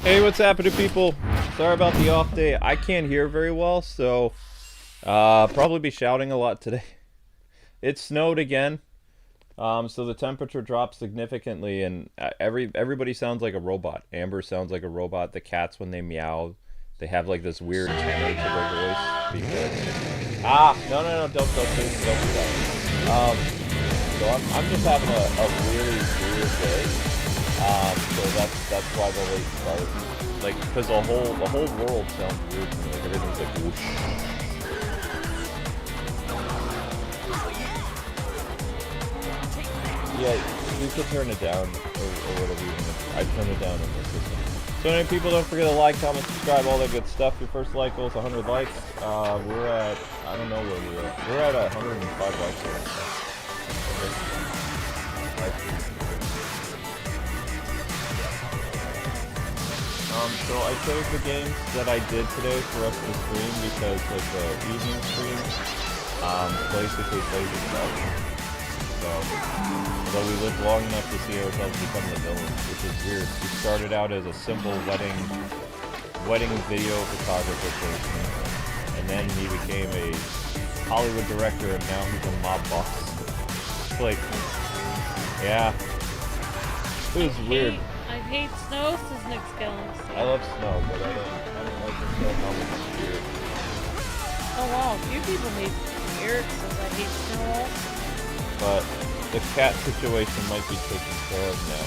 Hey, what's happening, people? Sorry about the off day. I can't hear very well, so probably be shouting a lot today. It snowed again, so the temperature dropped significantly, and everybody sounds like a robot. Amber sounds like a robot. The cats, when they meow, they have like this weird tenor to their voice. Because no, don't please don't do that. So I'm just having a really weird day. So that's why the late start. Like, because the whole world sounds weird to me. Like everything's like whoosh. Yeah, you could turn it down or whatever you want. I turn it down in the system. So anyway, people, don't forget to like, comment, subscribe, all that good stuff. Your first like goes 100 likes. We're at, I don't know where we're at. We're at 105 likes right now. So I chose the games that I did today for us to stream because, like, the evening stream, basically plays itself. So we lived long enough to see ourselves become the villains, which is weird. We started out as a simple wedding video photographer person, and then he became a Hollywood director, and now he's a mob boss. It's like, yeah, it was weird. I hate snow, says Nick Skellins. I love snow, but I don't like the snow helmet spirit. Oh wow, a few people hate Eric says I hate snow also. But the cat situation might be taken care of now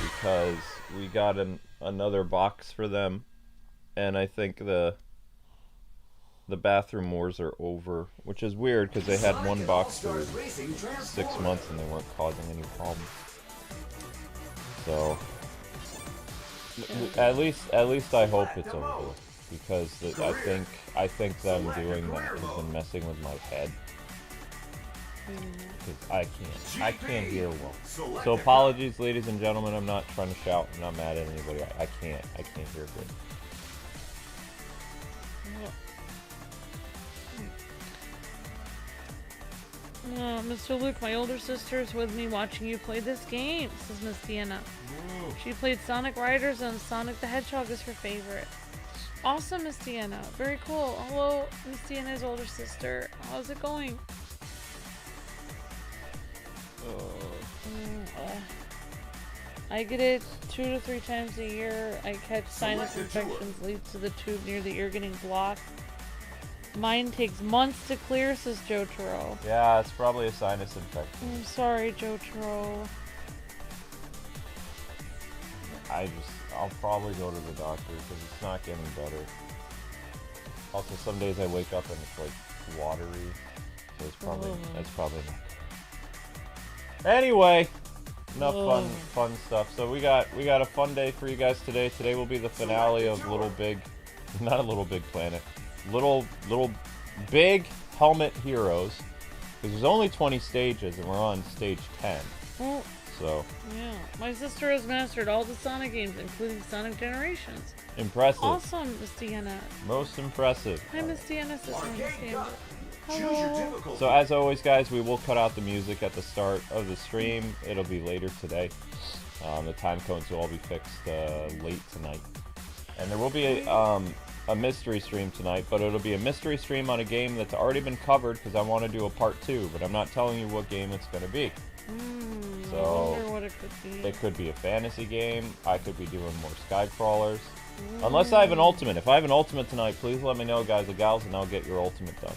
because we got another box for them, and I think the bathroom wars are over, which is weird because they had one box for 6 months and they weren't causing any problems. So at least I hope it's over, because I think them doing that has been messing with my head, because I can't hear well. So apologies, ladies and gentlemen. I'm not trying to shout. I'm not mad at anybody. I can't hear good. Mr. Luke, my older sister's with me watching you play this game, says Miss Deanna. Ooh. She played Sonic Riders and Sonic the Hedgehog is her favorite. Awesome, Miss Deanna. Very cool. Hello, Miss Deanna's older sister. How's it going? I get it 2 to 3 times a year. I catch sinus infections, leads to the tube near the ear getting blocked. Mine takes months to clear, says Jotaro. Yeah, it's probably a sinus infection. I'm sorry, Jotaro. I'll probably go to the doctor because it's not getting better. Also, some days I wake up and it's like watery, so it's probably not. Anyway, enough fun stuff. So we got a fun day for you guys today. Today will be the finale of not a Little Big Planet. Little Big Helmet Heroes, because there's only 20 stages and we're on stage 10. Well, so yeah, my sister has mastered all the Sonic games, including Sonic Generations. Impressive. Awesome, Miss Deanna. Most impressive. Hi, Miss Deanna. Hello. So as always, guys, we will cut out the music at the start of the stream. It'll be later today. The time codes will all be fixed late tonight, and there will be a mystery stream tonight, but it'll be a mystery stream on a game that's already been covered because I want to do a part 2, but I'm not telling you what game it's going to be. So I wonder what it could be. It could be a fantasy game. I could be doing more sky crawlers. Unless I have an ultimate. If I have an ultimate tonight, please let me know, guys and gals, and I'll get your ultimate done.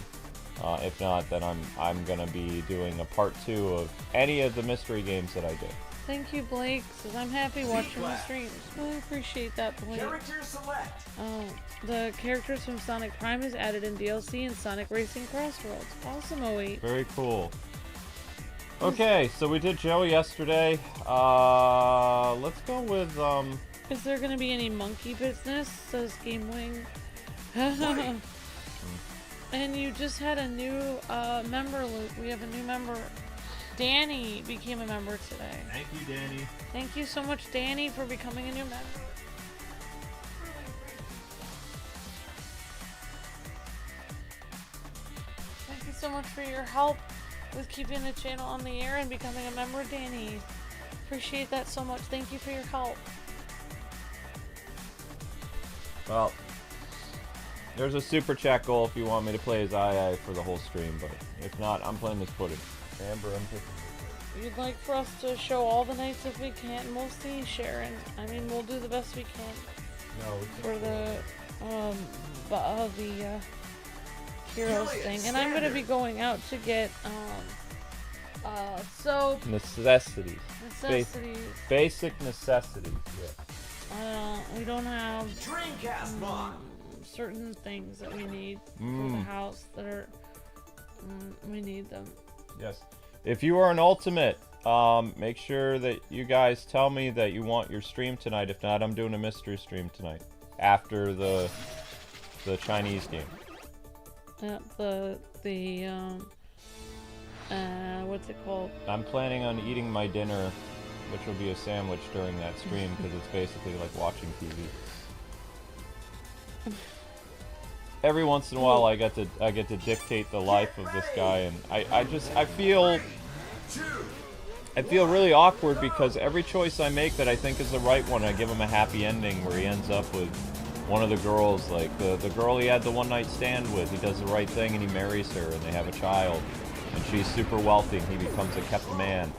If not, then I'm going to be doing a part 2 of any of the mystery games that I do. Thank you, Blake. Says I'm happy watching the streams. Really appreciate that, Blake. The characters from Sonic Prime is added in DLC and Sonic Racing Crossroads. Awesome, 08. Very cool. Okay, so we did Joe yesterday. Let's go with Is there gonna be any monkey business? Says Game Wing. And you just had a new member, Luke. We have a new member. Danny became a member today. Thank you, Danny. Thank you so much, Danny, for becoming a new member. Thank you so much for your help with keeping the channel on the air and becoming a member, Danny. Appreciate that so much. Thank you for your help. Well, there's a super chat goal if you want me to play as II for the whole stream, but if not, I'm playing this footage. Amber, I'm picking. You'd like for us to show all the nights if we can. Mostly Sharon. I mean, we'll do the best we can. No, for the heroes thing, and I'm gonna be going out to get soap, necessities. necessities. Basic necessities. Yeah. We don't have certain things that we need for the house that are we need them. Yes. If you are an ultimate, make sure that you guys tell me that you want your stream tonight. If not, I'm doing a mystery stream tonight after the Chinese game. Yeah, what's it called? I'm planning on eating my dinner, which will be a sandwich during that stream because it's basically like watching TV. Every once in a while, I get to dictate the life of this guy, and I feel really awkward because every choice I make that I think is the right one, I give him a happy ending where he ends up with one of the girls, like the girl he had the one night stand with. He does the right thing and he marries her and they have a child, and she's super wealthy and he becomes a kept man,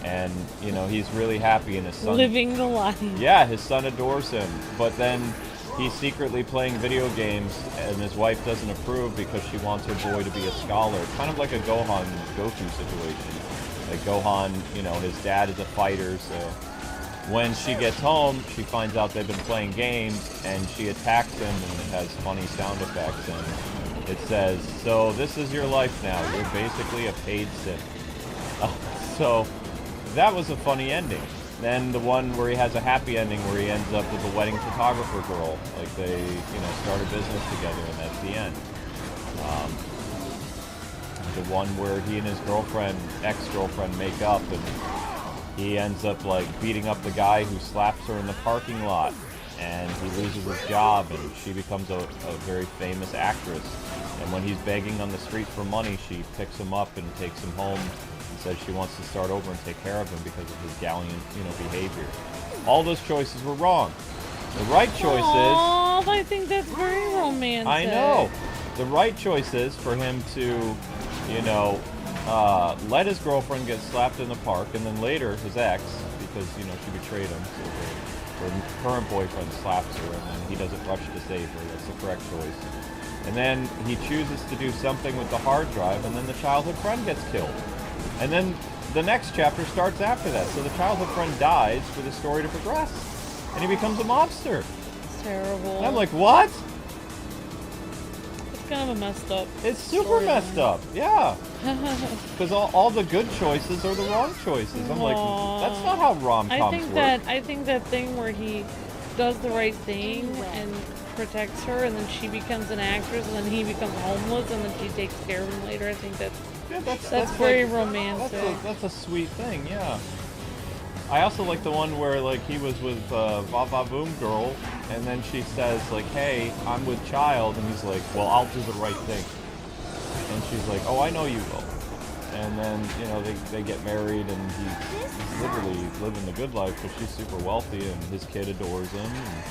and you know he's really happy, and his son living the life. Yeah, his son adores him, but then he's secretly playing video games and his wife doesn't approve because she wants her boy to be a scholar. Kind of like a Gohan Goku situation. Like Gohan, you know, his dad is a fighter, so when she gets home, she finds out they've been playing games and she attacks him, and it has funny sound effects, and it says, "So this is your life now. You're basically a paid simp." So that was a funny ending. Then the one where he has a happy ending where he ends up with a wedding photographer girl. Like they, you know, start a business together, and that's the end. The one where he and his girlfriend, ex-girlfriend, make up, and he ends up like beating up the guy who slaps her in the parking lot, and he loses his job, and she becomes a very famous actress. And when he's begging on the street for money, she picks him up and takes him home and says she wants to start over and take care of him because of his gallant, you know, behavior. All those choices were wrong. The right choice is... I think that's very romantic. I know. The right choice is for him to, you know, let his girlfriend get slapped in the park, and then later his ex, because, you know, she betrayed him, so her current boyfriend slaps her, and then he doesn't rush to save her. That's the correct choice. And then he chooses to do something with the hard drive, and then the childhood friend gets killed. And then the next chapter starts after that. So the childhood friend dies for the story to progress, and he becomes a mobster. It's terrible. And I'm like, what? It's kind of a messed up. It's super messed up, yeah. Because all the good choices are the wrong choices. I'm like, that's not how rom-coms work. I think that thing where he does the right thing and protects her, and then she becomes an actress, and then he becomes homeless, and then she takes care of him later. I think that's very like, romantic. That's a sweet thing, yeah. I also like the one where like he was with Va Boom Girl, and then she says like, "Hey, I'm with child," and he's like, "Well, I'll do the right thing." And she's like, "Oh, I know you will." And then, you know, they get married, and he's literally living the good life, but she's super wealthy, and his kid adores him. And,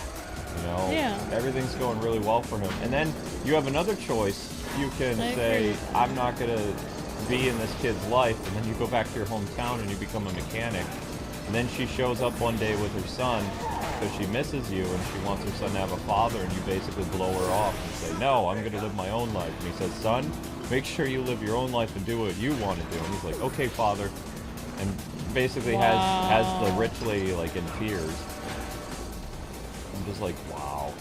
you know, everything's going really well for him. And then you have another choice. You can say, "I'm not going to be in this kid's life," and then you go back to your hometown and you become a mechanic. And then she shows up one day with her son because she misses you, and she wants her son to have a father, and you basically blow her off and say, "No, I'm going to live my own life." And he says, "Son, make sure you live your own life and do what you want to do." And he's like, "Okay, father." And basically has the rich lady like in tears. I'm just like, wow.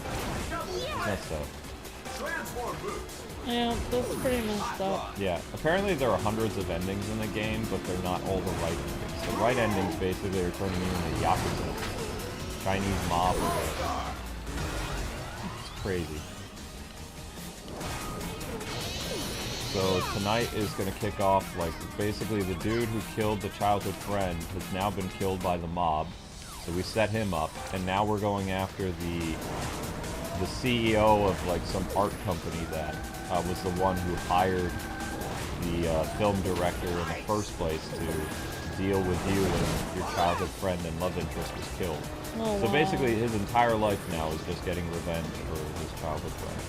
It's messed up. Yeah, that's pretty messed up. Yeah, apparently there are hundreds of endings in the game, but they're not all the right endings. The right endings basically are turning you into a Yakuza. Chinese mob or whatever. It's crazy. So tonight is going to kick off, like, basically the dude who killed the childhood friend has now been killed by the mob. So we set him up, and now we're going after the CEO of, like, some art company that was the one who hired the film director in the first place to deal with you when your childhood friend and love interest was killed. Oh, So wow. basically, his entire life now is just getting revenge for his childhood friend.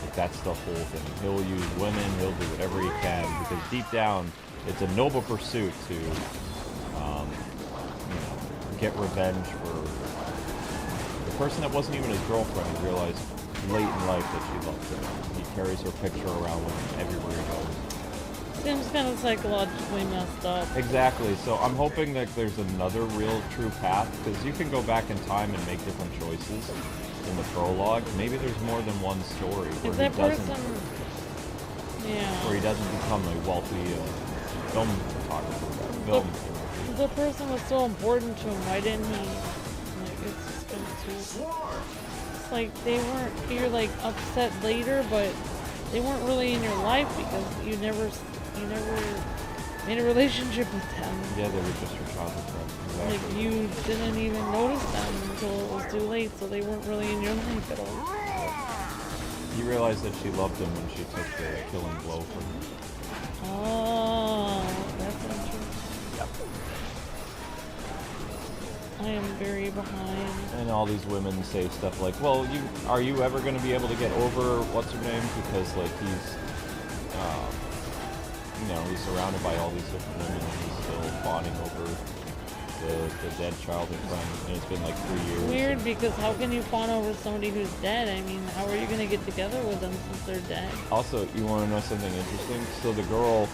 Like, that's the whole thing. He'll use women, he'll do whatever he can, because deep down, it's a noble pursuit to, get revenge for the person that wasn't even his girlfriend. He realized late in life that she loved him. He carries her picture around with him everywhere he goes. Seems kind of psychologically messed up. Exactly. So I'm hoping that there's another real true path, because you can go back in time and make different choices in the prologue. Maybe there's more than one story Is that person... Yeah. where he doesn't become a wealthy film photographer. Film. The person was so important to him. Why didn't he? Like, it's just kind of too... It's like they weren't... You're like upset later, but they weren't really in your life because you never made a relationship with them. Yeah, they were just your childhood friends. Exactly. Like, you didn't even notice them until it was too late, so they weren't really in your life at all. You realized that she loved him when she took the killing blow from him. Oh, that's interesting. Yep. I am very behind. And all these women say stuff like, well, are you ever going to be able to get over what's her name? Because, like, he's surrounded by all these different women and he's still bonding over the dead childhood friend. And it's been like 3 years. Weird, because how can you fawn over somebody who's dead? I mean, how are you going to get together with them since they're dead? Also, you want to know something interesting? So the girl,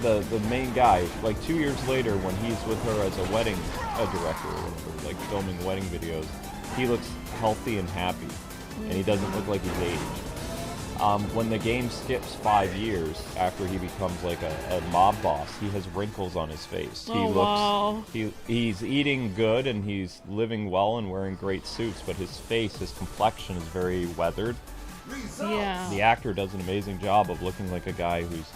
the main guy, like 2 years later when he's with her as a wedding director or whatever, like filming wedding videos, he looks healthy and happy. And he doesn't look like he's aged. When the game skips 5 years after he becomes like a mob boss, he has wrinkles on his face. Wow. He's eating good and he's living well and wearing great suits, but his face, his complexion is very weathered. Yeah. The actor does an amazing job of looking like a guy who's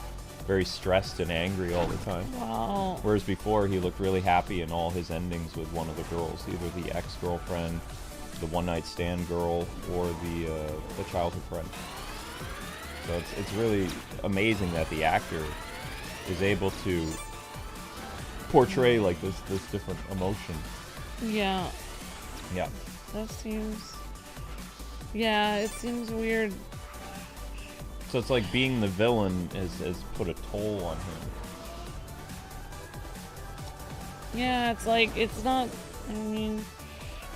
very stressed and angry all the time. Wow. Whereas before he looked really happy in all his endings with one of the girls, either the ex-girlfriend, the one-night stand girl, or the childhood friend. So it's really amazing that the actor is able to portray like this different emotion. Yeah. Yeah. That seems... Yeah, it seems weird. So it's like being the villain has put a toll on him. Yeah, it's like, it's not...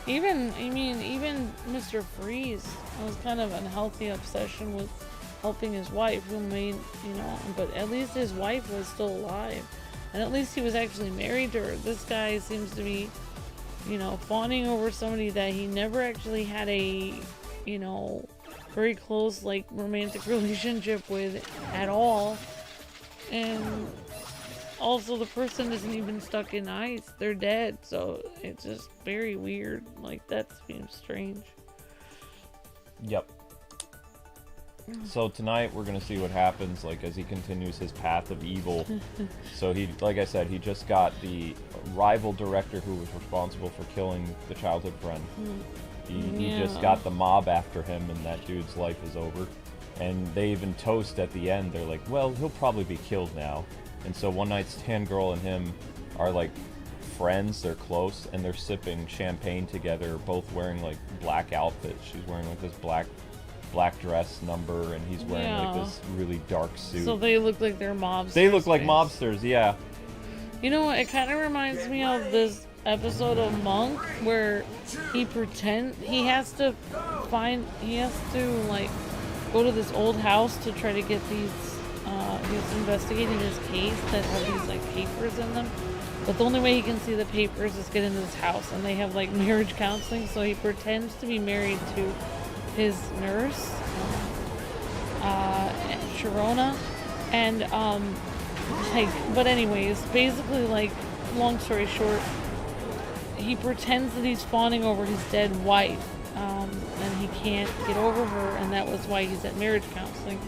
Even Mr. Freeze was kind of unhealthy obsession with helping his wife, who made, but at least his wife was still alive. And at least he was actually married to her. This guy seems to be, fawning over somebody that he never actually had a, very close, like, romantic relationship with at all. And also the person isn't even stuck in ice. They're dead. So it's just very weird. Like, that seems strange. Yep. So tonight we're gonna see what happens, like, as he continues his path of evil. So he, like I said, he just got the rival director who was responsible for killing the childhood friend. He just got the mob after him, and that dude's life is over. And they even toast at the end. They're like, well, he'll probably be killed now. And so one night stand girl and him are like friends. They're close, and they're sipping champagne together, both wearing like black outfits. She's wearing like this black dress number, and he's wearing like this really dark suit. So they look like they're mobsters. They look like mobsters, yeah. You know what? It kind of reminds me of this episode of Monk where he has to like go to this old house to try to get these. He's investigating this case that have these like papers in them. But the only way he can see the papers is get into this house, and they have like marriage counseling. So he pretends to be married to his nurse, Sharona, and but anyways, basically, like, long story short, he pretends that he's fawning over his dead wife, and he can't get over her, and that was why he's at marriage counseling.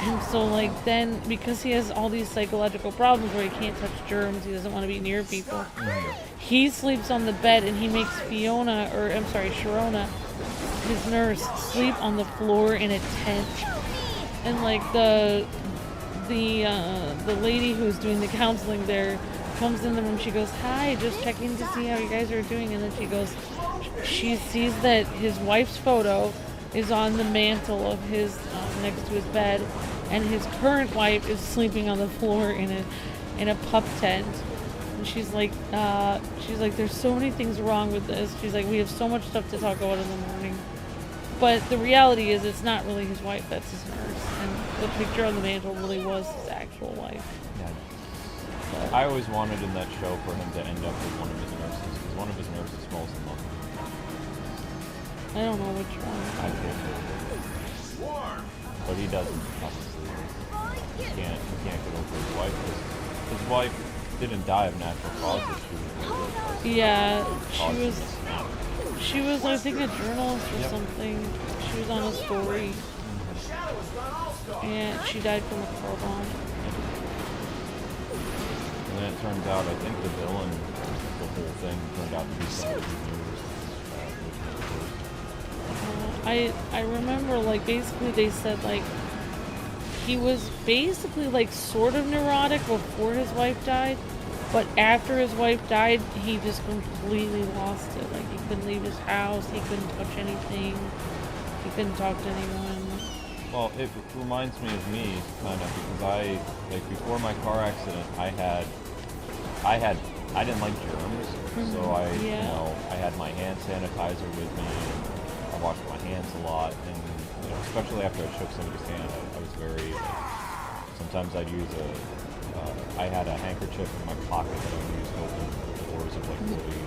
And so, like, then, because he has all these psychological problems where he can't touch germs, he doesn't want to be near people, he sleeps on the bed, and he makes Sharona, his nurse, sleep on the floor in a tent. And like the lady who's doing the counseling there comes in the room. She goes, "Hi, just checking to see how you guys are doing." And then she goes, she sees that his wife's photo is on the mantle of his next to his bed, and his current wife is sleeping on the floor in a pup tent. And she's like, "There's so many things wrong with this." She's like, "We have so much stuff to talk about in the morning." But the reality is, it's not really his wife. That's his nurse, and the picture on the mantle really was his actual wife. Yeah. But I always wanted in that show for him to end up with one of his nurses, because one of his nurses falls in love with him. I don't know which one. I can't. But he doesn't. Obviously. He can't get over his wife, because his wife didn't die of natural causes. Yeah, she was, I think, a journalist or something. She was on a story. And she died from a car bomb. And then it turns out, I think the villain, the whole thing turned out to be somebody who knew I remember, like, basically they said, like, he was basically, like, sort of neurotic before his wife died. But after his wife died, he just completely lost it. Like, he couldn't leave his house, he couldn't touch anything, he couldn't talk to anyone. Well, it reminds me of me, kind of, because before my car accident, I didn't like germs, so I had my hand sanitizer with me, and I washed my hands a lot, and, especially after I shook somebody's hand, I was very, sometimes I'd use I had a handkerchief in my pocket that I would use to open doors of, like, really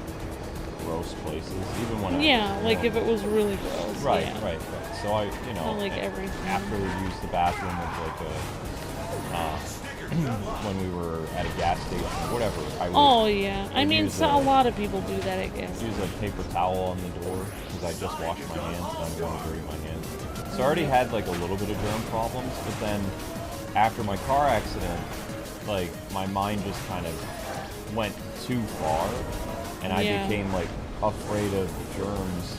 gross places, even when if it was really gross. Right. So I, like everything. after we used the bathroom of, like, when we were at a gas station or whatever, I would. I mean, a lot of people do that, I guess. Use a paper towel on the door, because I just washed my hands and I didn't want to dirty my hands. So I already had, like, a little bit of germ problems, but then after my car accident, like, my mind just kind of went too far, and I became, like, afraid of germs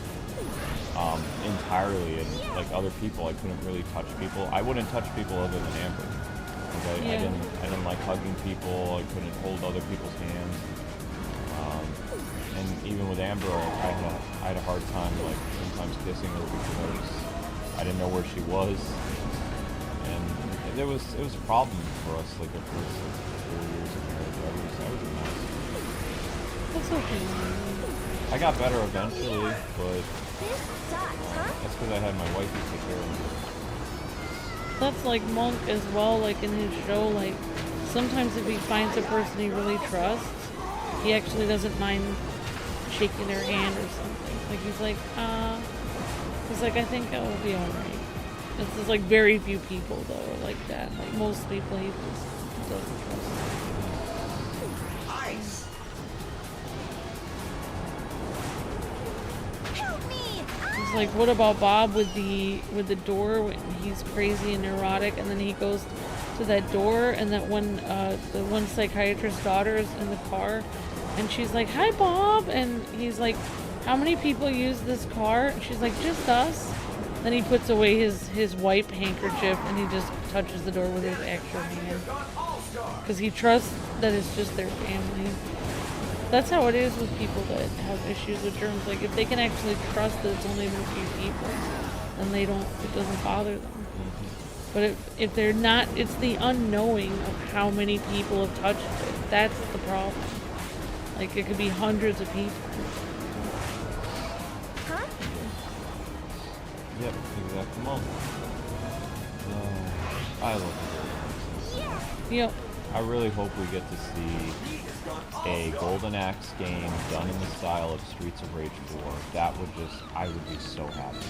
entirely, and, like, other people. I couldn't really touch people. I wouldn't touch people other than Amber. I didn't like hugging people. I couldn't hold other people's hands. And even with Amber, I had a hard time, like, sometimes kissing her because I didn't know where she was, and it was a problem for us, like, the first 4 years of marriage. I was a mess. That's okay. I got better eventually, but that's because I had my wife to take care of me. That's like Monk as well, like in his show, like, sometimes if he finds a person he really trusts, he actually doesn't mind shaking their hand or something. Like, he's like, I think I will be alright. It's just, like, very few people, though, are like that. Like, most people he just doesn't trust. Ice. It's like, what about Bob with the door when he's crazy and neurotic, and then he goes to that door, and that the one psychiatrist's daughter is in the car, and she's like, "Hi, Bob," and he's like, "How many people use this car?" And she's like, "Just us." Then he puts away his wipe handkerchief, and he just touches the door with his actual hand, because he trusts that it's just their family. That's how it is with people that have issues with germs. Like, if they can actually trust that it's only a few people, then it doesn't bother them. But if they're not, it's the unknowing of how many people have touched it. That's the problem. Like, it could be hundreds of people. Huh? Yep, exactly. Well, I love it. Yep. I really hope we get to see a Golden Axe game done in the style of Streets of Rage 4. I would be so happy.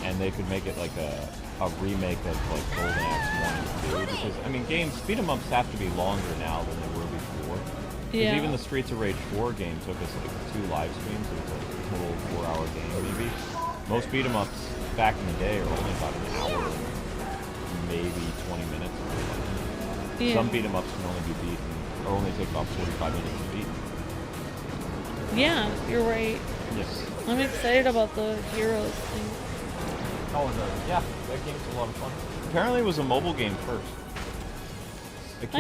And they could make it like a remake of, like, Golden Axe 1 and 2, because, I mean, beat 'em ups have to be longer now than they were before. Because even the Streets of Rage 4 game took us, like, 2 live streams, it was like a total 4-hour game maybe. Most beat 'em ups back in the day are only about an hour, maybe 20 minutes. Yeah. Some beat 'em ups can only be beaten, or only take about 45 minutes to beat. Yeah, you're right. Yes. I'm excited about the Heroes thing. Yeah, that game's a lot of fun. Apparently it was a mobile game first. It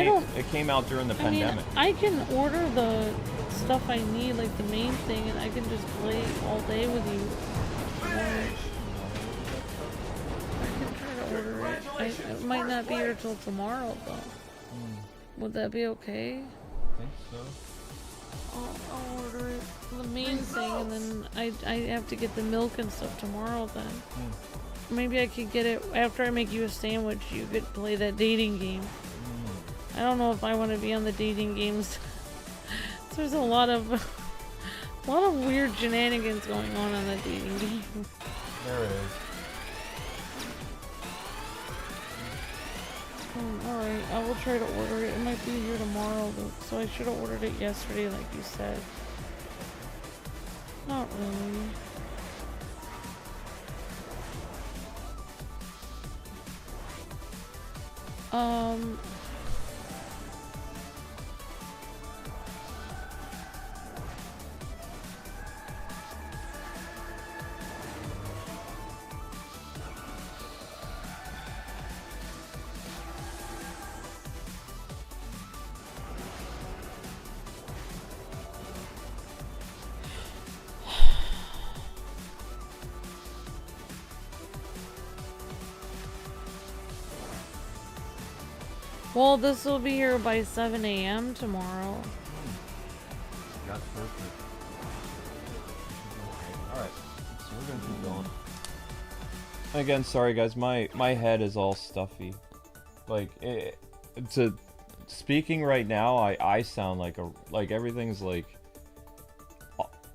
came out during the pandemic. I can order the stuff I need, like the main thing, and I can just play all day with you. I can try to order it. It might not be here till tomorrow, though. Would that be okay? I think so. I'll order it, the main thing, and then I have to get the milk and stuff tomorrow then. Maybe I could get it after I make you a sandwich. You could play that dating game. I don't know if I want to be on the dating games. There's a lot of weird shenanigans going on the dating game. There is. Alright, I will try to order it. It might be here tomorrow, though, so I should have ordered it yesterday, like you said. Not really. Well, this will be here by 7 a.m. tomorrow. That's perfect. Alright, so we're gonna keep going. Again, sorry guys, my head is all stuffy. Like, speaking right now, I sound like everything's like,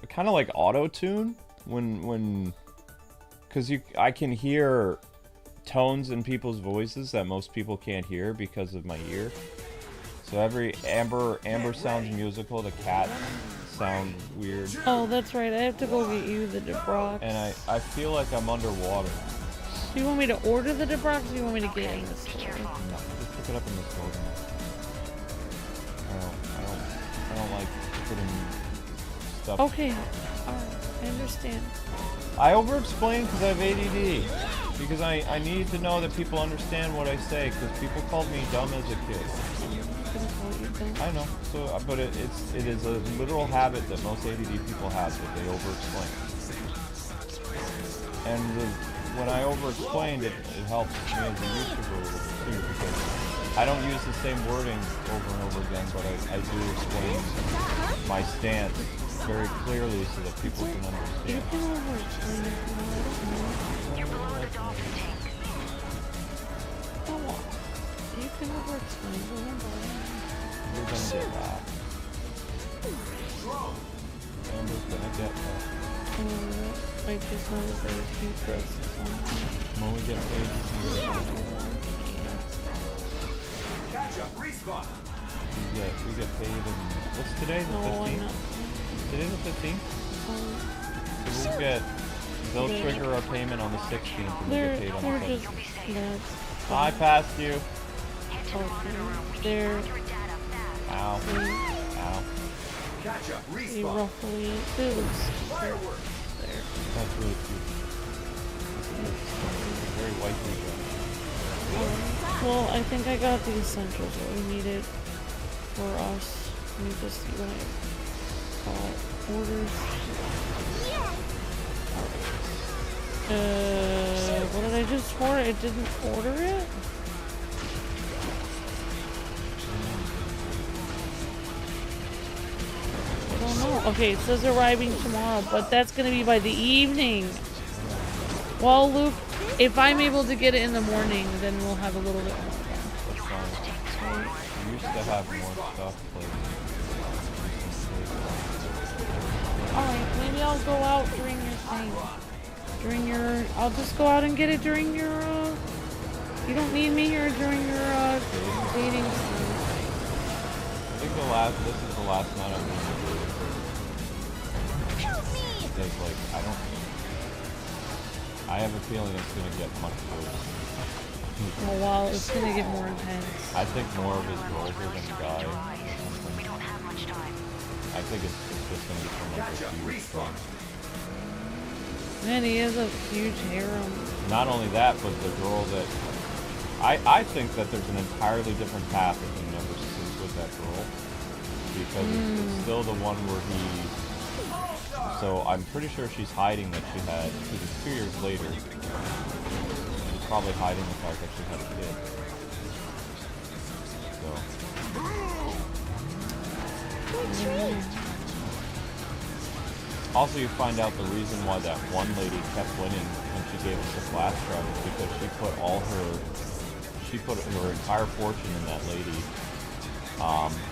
kind of like auto-tune because I can hear tones in people's voices that most people can't hear because of my ear. So every Amber sounds musical, the cat sound weird. Oh, that's right. I have to go get you the Debrox. And I feel like I'm underwater. Do you want me to order the Debrox, or do you want me to get it in the store? No, just pick it up in the store. I don't like putting stuff. Okay, alright, I understand. I over-explain because I have ADD. Because I need to know that people understand what I say, because people called me dumb as a kid. I know, so but it is a literal habit that most ADD people have, that they over-explain. And when I over-explained, it helps me as a YouTuber too, because I don't use the same wording over and over again, but I do explain my stance very clearly so that people can understand. You can over-explain it, you can over-explain, remember. You're gonna get that. Amber's gonna get that. I just noticed there was few dresses on. When we get paid, we get paid in, what's today, the 15th? Today the 15th? So they'll trigger our payment on the 16th and we get paid on the 15th. I passed you. There. Ow. Ow. You roughly there. That's really cute. Very white people. Well, I think I got the essentials that we needed for us. Let me just see what I orders. What did I just order? I didn't order it? I don't know. Okay, it says arriving tomorrow, but that's gonna be by the evening. Well, Luke, if I'm able to get it in the morning, then we'll have a little bit more fun. That's fine. We used to have more stuff, like... Alright, maybe I'll go out during your thing. I'll just go out and get it during your, you don't need me here during your, dating scene. I think this is the last night I'm going to do it. Because, like, I have a feeling it's going to get much worse. Oh wow, it's going to get more intense. I think more of his girls are going to die. I think it's just going to become like a huge thing. Man, he has a huge harem. Not only that, but the girl that I think that there's an entirely different path if he never sleeps with that girl. Because it's still the one where he... So I'm pretty sure she's hiding that she had... Because it's 2 years later. She's probably hiding the fact that she had a kid. So... Also, you find out the reason why that one lady kept winning when she gave us the flash drive is because she put her entire fortune in that lady,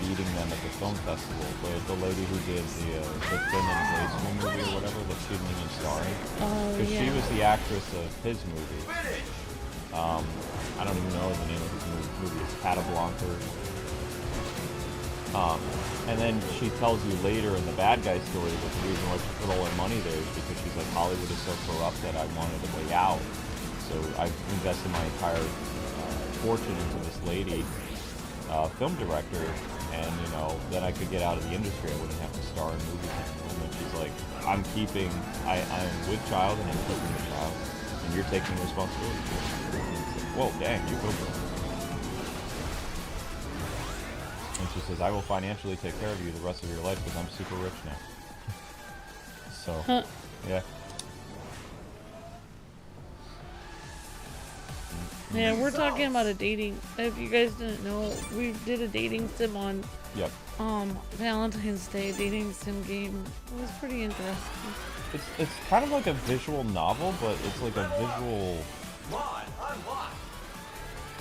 beating them at the film festival. The lady who did the Finn and Graceful movie or whatever that she didn't even star in. Because she was the actress of his movie. I don't even know the name of his movie. It's Casablanca. And then she tells you later in the bad guy story that the reason why she put all her money there is because she's like, Hollywood is so corrupt that I wanted a way out. So I've invested my entire fortune into this lady, film director, and you know, then I could get out of the industry. I wouldn't have to star in movies anymore. And then she's like, I'm with child and I'm keeping the child, and you're taking responsibility for it. Whoa, dang, you go for it. And she says, I will financially take care of you the rest of your life because I'm super rich now. So, yeah. Yeah, we're talking about a dating. If you guys didn't know, we did a dating sim on Valentine's Day, dating sim game. It was pretty interesting. It's kind of like a visual novel, but it's like a visual...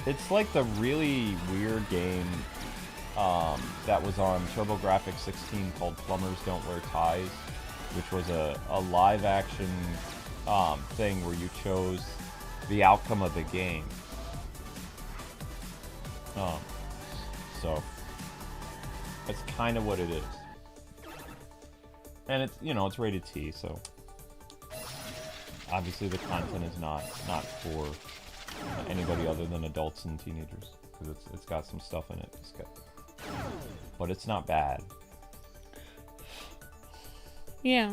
It's like the really weird game that was on TurboGrafx-16 called Plumbers Don't Wear Ties, which was a live-action thing where you chose the outcome of the game. So that's kind of what it is. And it's, you know, it's rated T, so obviously the content is not for anybody other than adults and teenagers, because it's got some stuff in it. But it's not bad. Yeah.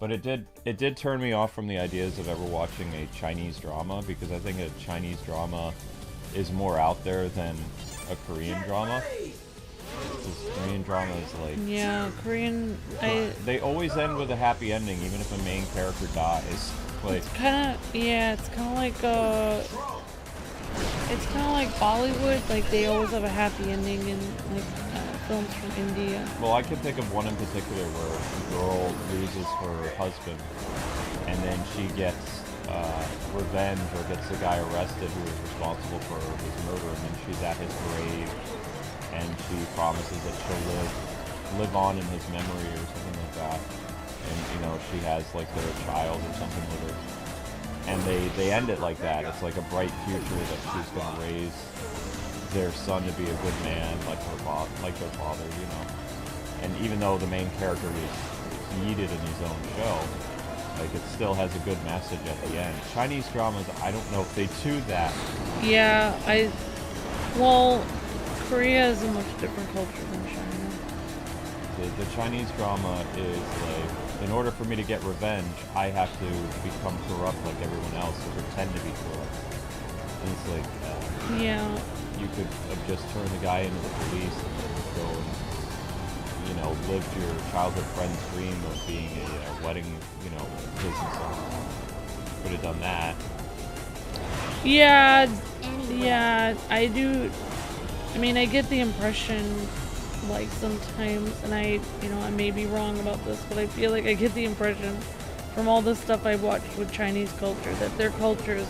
But it did turn me off from the ideas of ever watching a Chinese drama, because I think a Chinese drama is more out there than a Korean drama. Because Korean drama is like... Yeah, Korean... They always end with a happy ending, even if a main character dies. Like, it's kind of... Yeah, it's kind of like... It's kind of like Bollywood. Like, they always have a happy ending in, like, films from India. Well, I can think of one in particular where a girl loses her husband, and then she gets revenge, or gets the guy arrested who was responsible for his murder, and then she's at his grave, and she promises that she'll live on in his memory or something like that. And, you know, she has, like, their child or something with her. And they end it like that. It's like a bright future that she's going to raise their son to be a good man, like their father, you know. And even though the main character is needed in his own show, like, it still has a good message at the end. Chinese dramas, I don't know if they do that. Yeah, well, Korea is a much different culture than China. The Chinese drama is like, in order for me to get revenge, I have to become corrupt like everyone else, or pretend to be corrupt. And it's like, yeah. You could have just turned the guy into the police and then go and, you know, lived your childhood friend's dream of being a wedding, you know, business owner. Could have done that. Yeah, I do. I mean, I get the impression, like, sometimes, and I may be wrong about this, but I feel like I get the impression from all the stuff I've watched with Chinese culture that their culture is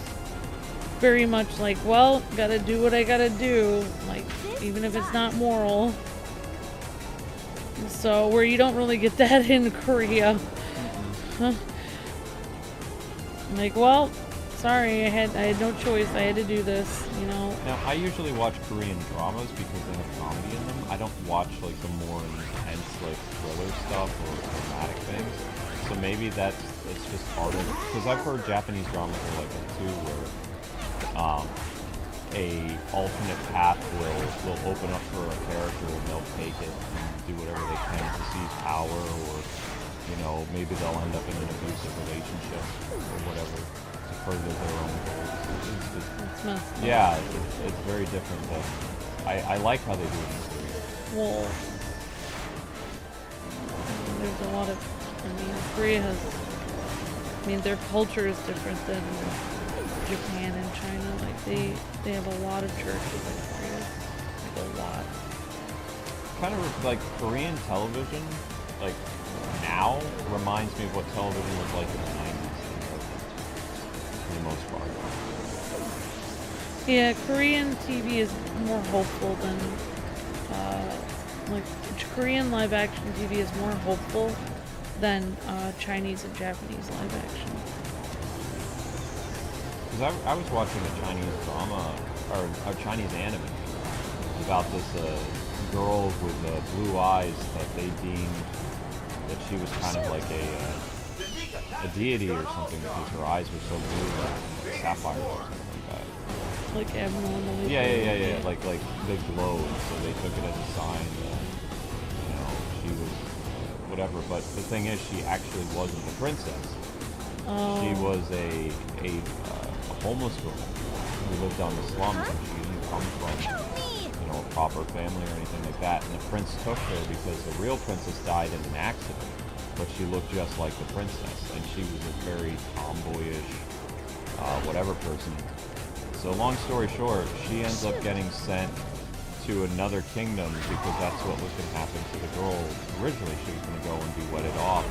very much like, well, gotta do what I gotta do, like, even if it's not moral. So, where you don't really get that in Korea. Like, well, sorry, I had no choice, I had to do this, you know. Now, I usually watch Korean dramas because they have comedy in them. I don't watch, like, the more intense, like, thriller stuff or dramatic things. So maybe it's just part of it. Because I've heard Japanese dramas are like that too, where a alternate path will open up for a character and they'll take it and do whatever they can to seize power, or, you know, maybe they'll end up in an abusive relationship or whatever to further their own goals. That's messed up. Yeah, it's very different. Than, I like how they do it in Korea. Well, there's a lot of. I mean, Korea has. I mean, their culture is different than Japan and China. Like they have a lot of churches in Korea. Like a lot. Kind of like Korean television, like now reminds me of what television was like in the 90s, for the most part. Yeah, Korean TV is more hopeful than like Korean live action TV is more hopeful than Chinese and Japanese live action. Because I was watching a Chinese drama, or a Chinese anime, about this girl with blue eyes that they deemed that she was kind of like a deity or something because her eyes were so blue, like sapphires or something like that. Like abnormally. Yeah. Like they glowed, so they took it as a sign that she was whatever. But the thing is, she actually wasn't a princess. Oh. She was a homeless girl who lived on the slums, and she didn't come from a proper family or anything like that. And the prince took her because the real princess died in an accident, but she looked just like the princess, and she was a very tomboyish, whatever person. So long story short, she ends up getting sent to another kingdom because that's what was going to happen to the girl. Originally, she was going to go and be wedded off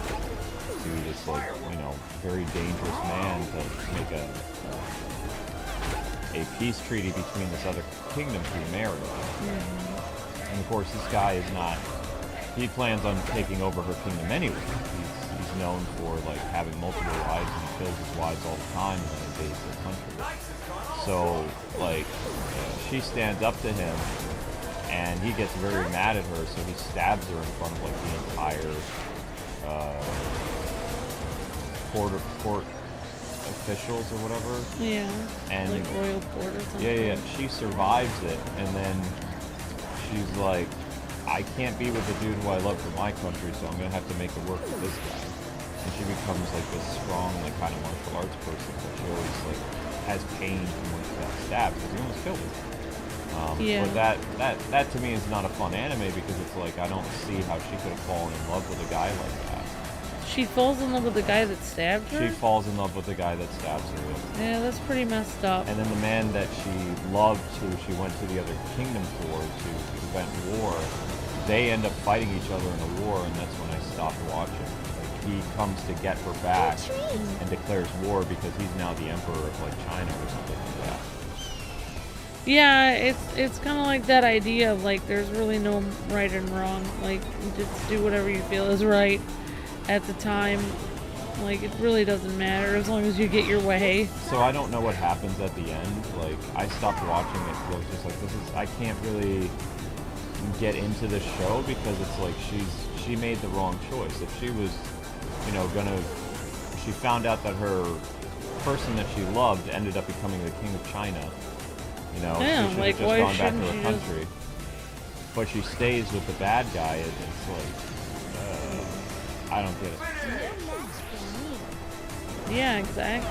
to this, very dangerous man to make a peace treaty between this other kingdom through marriage. Mm-hmm. And of course, this guy is not. He plans on taking over her kingdom anyway. He's known for having multiple wives, and he kills his wives all the time and then invades the country. So she stands up to him, and he gets very mad at her. So he stabs her in front of the entire court officials or whatever. Yeah. And royal court or something. Yeah. She survives it, and then she's like, I can't be with the dude who I love for my country, so I'm gonna have to make it work with this guy. And she becomes this strong, kind of martial arts person, but she always has pain from when she got stabbed because he almost killed her. Yeah. But that to me is not a fun anime because it's I don't see how she could have fallen in love with a guy like that. She falls in love with the guy that stabbed her? She falls in love with the guy that stabs her. Yeah, that's pretty messed up. And then the man that she loved, who she went to the other kingdom for to prevent war, they end up fighting each other in a war, and that's when I stopped watching. He comes to get her back and declares war because he's now the emperor of China or something like that. Yeah, it's kind of like that idea of there's really no right and wrong. Just do whatever you feel is right at the time. It really doesn't matter as long as you get your way. So I don't know what happens at the end. I stopped watching it because I was just I can't really get into the show because it's she made the wrong choice. If she was, she found out that her person that she loved ended up becoming the king of China. She should have just gone back to her country. But she stays with the bad guy, and it's I don't get it. Yeah, exactly.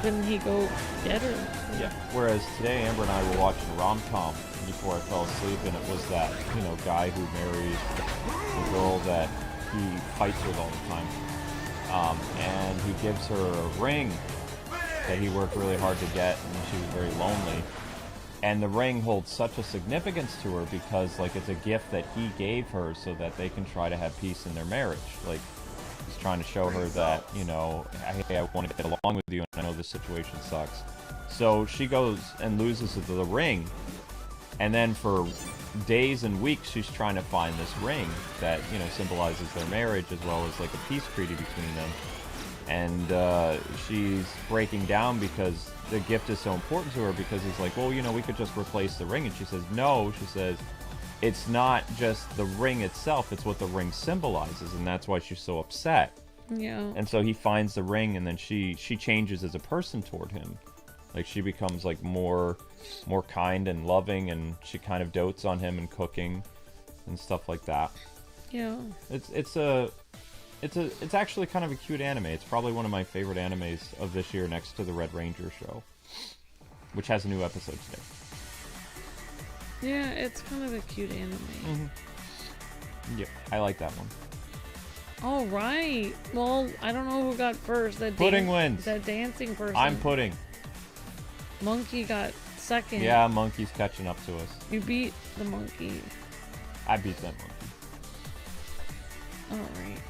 Couldn't he go get her? Yeah. Whereas today, Amber and I were watching a rom-com before I fell asleep, and it was that, guy who marries the girl that he fights with all the time. And he gives her a ring that he worked really hard to get, and she was very lonely. And the ring holds such a significance to her because, it's a gift that he gave her so that they can try to have peace in their marriage. He's trying to show her that, hey, I want to get along with you, and I know this situation sucks. So she goes and loses the ring, and then for days and weeks she's trying to find this ring that, symbolizes their marriage as well as a peace treaty between them. And she's breaking down because the gift is so important to her because he's well, we could just replace the ring. And she says, no, she says, it's not just the ring itself, it's what the ring symbolizes, and that's why she's so upset. Yeah. And so he finds the ring, and then she changes as a person toward him. She becomes more kind and loving, and she kind of dotes on him and cooking and stuff like that. Yeah. It's it's actually kind of a cute anime. It's probably one of my favorite animes of this year, next to the Red Ranger show, which has a new episode today. Yeah, it's kind of a cute anime. Yep, I like that one. All right. Well, I don't know who got first. Pudding wins. That dancing person. I'm Pudding. Monkey got second. Yeah, Monkey's catching up to us. You beat the monkey. I beat that monkey. All right.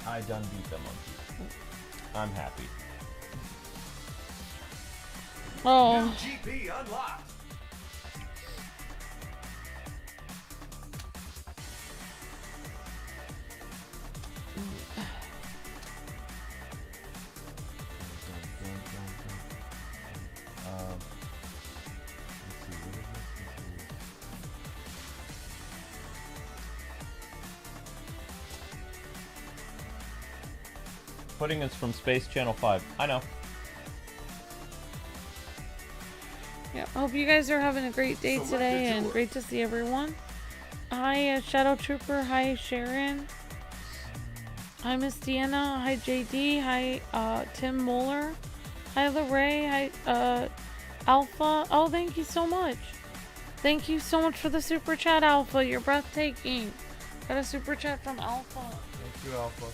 I done beat the monkey. I'm happy. Oh. New GP unlocked. Pudding is from Space Channel 5. I know. Yeah, I hope you guys are having a great day today and great to see everyone. Hi, Shadow Trooper. Hi, Sharon. Hi, Miss Deanna. Hi, JD. Hi, Tim Moeller. Hi, Lorraine. Hi, Alpha. Oh, thank you so much. Thank you so much for the super chat, Alpha. You're breathtaking. Got a super chat from Alpha. Thank you, Alpha.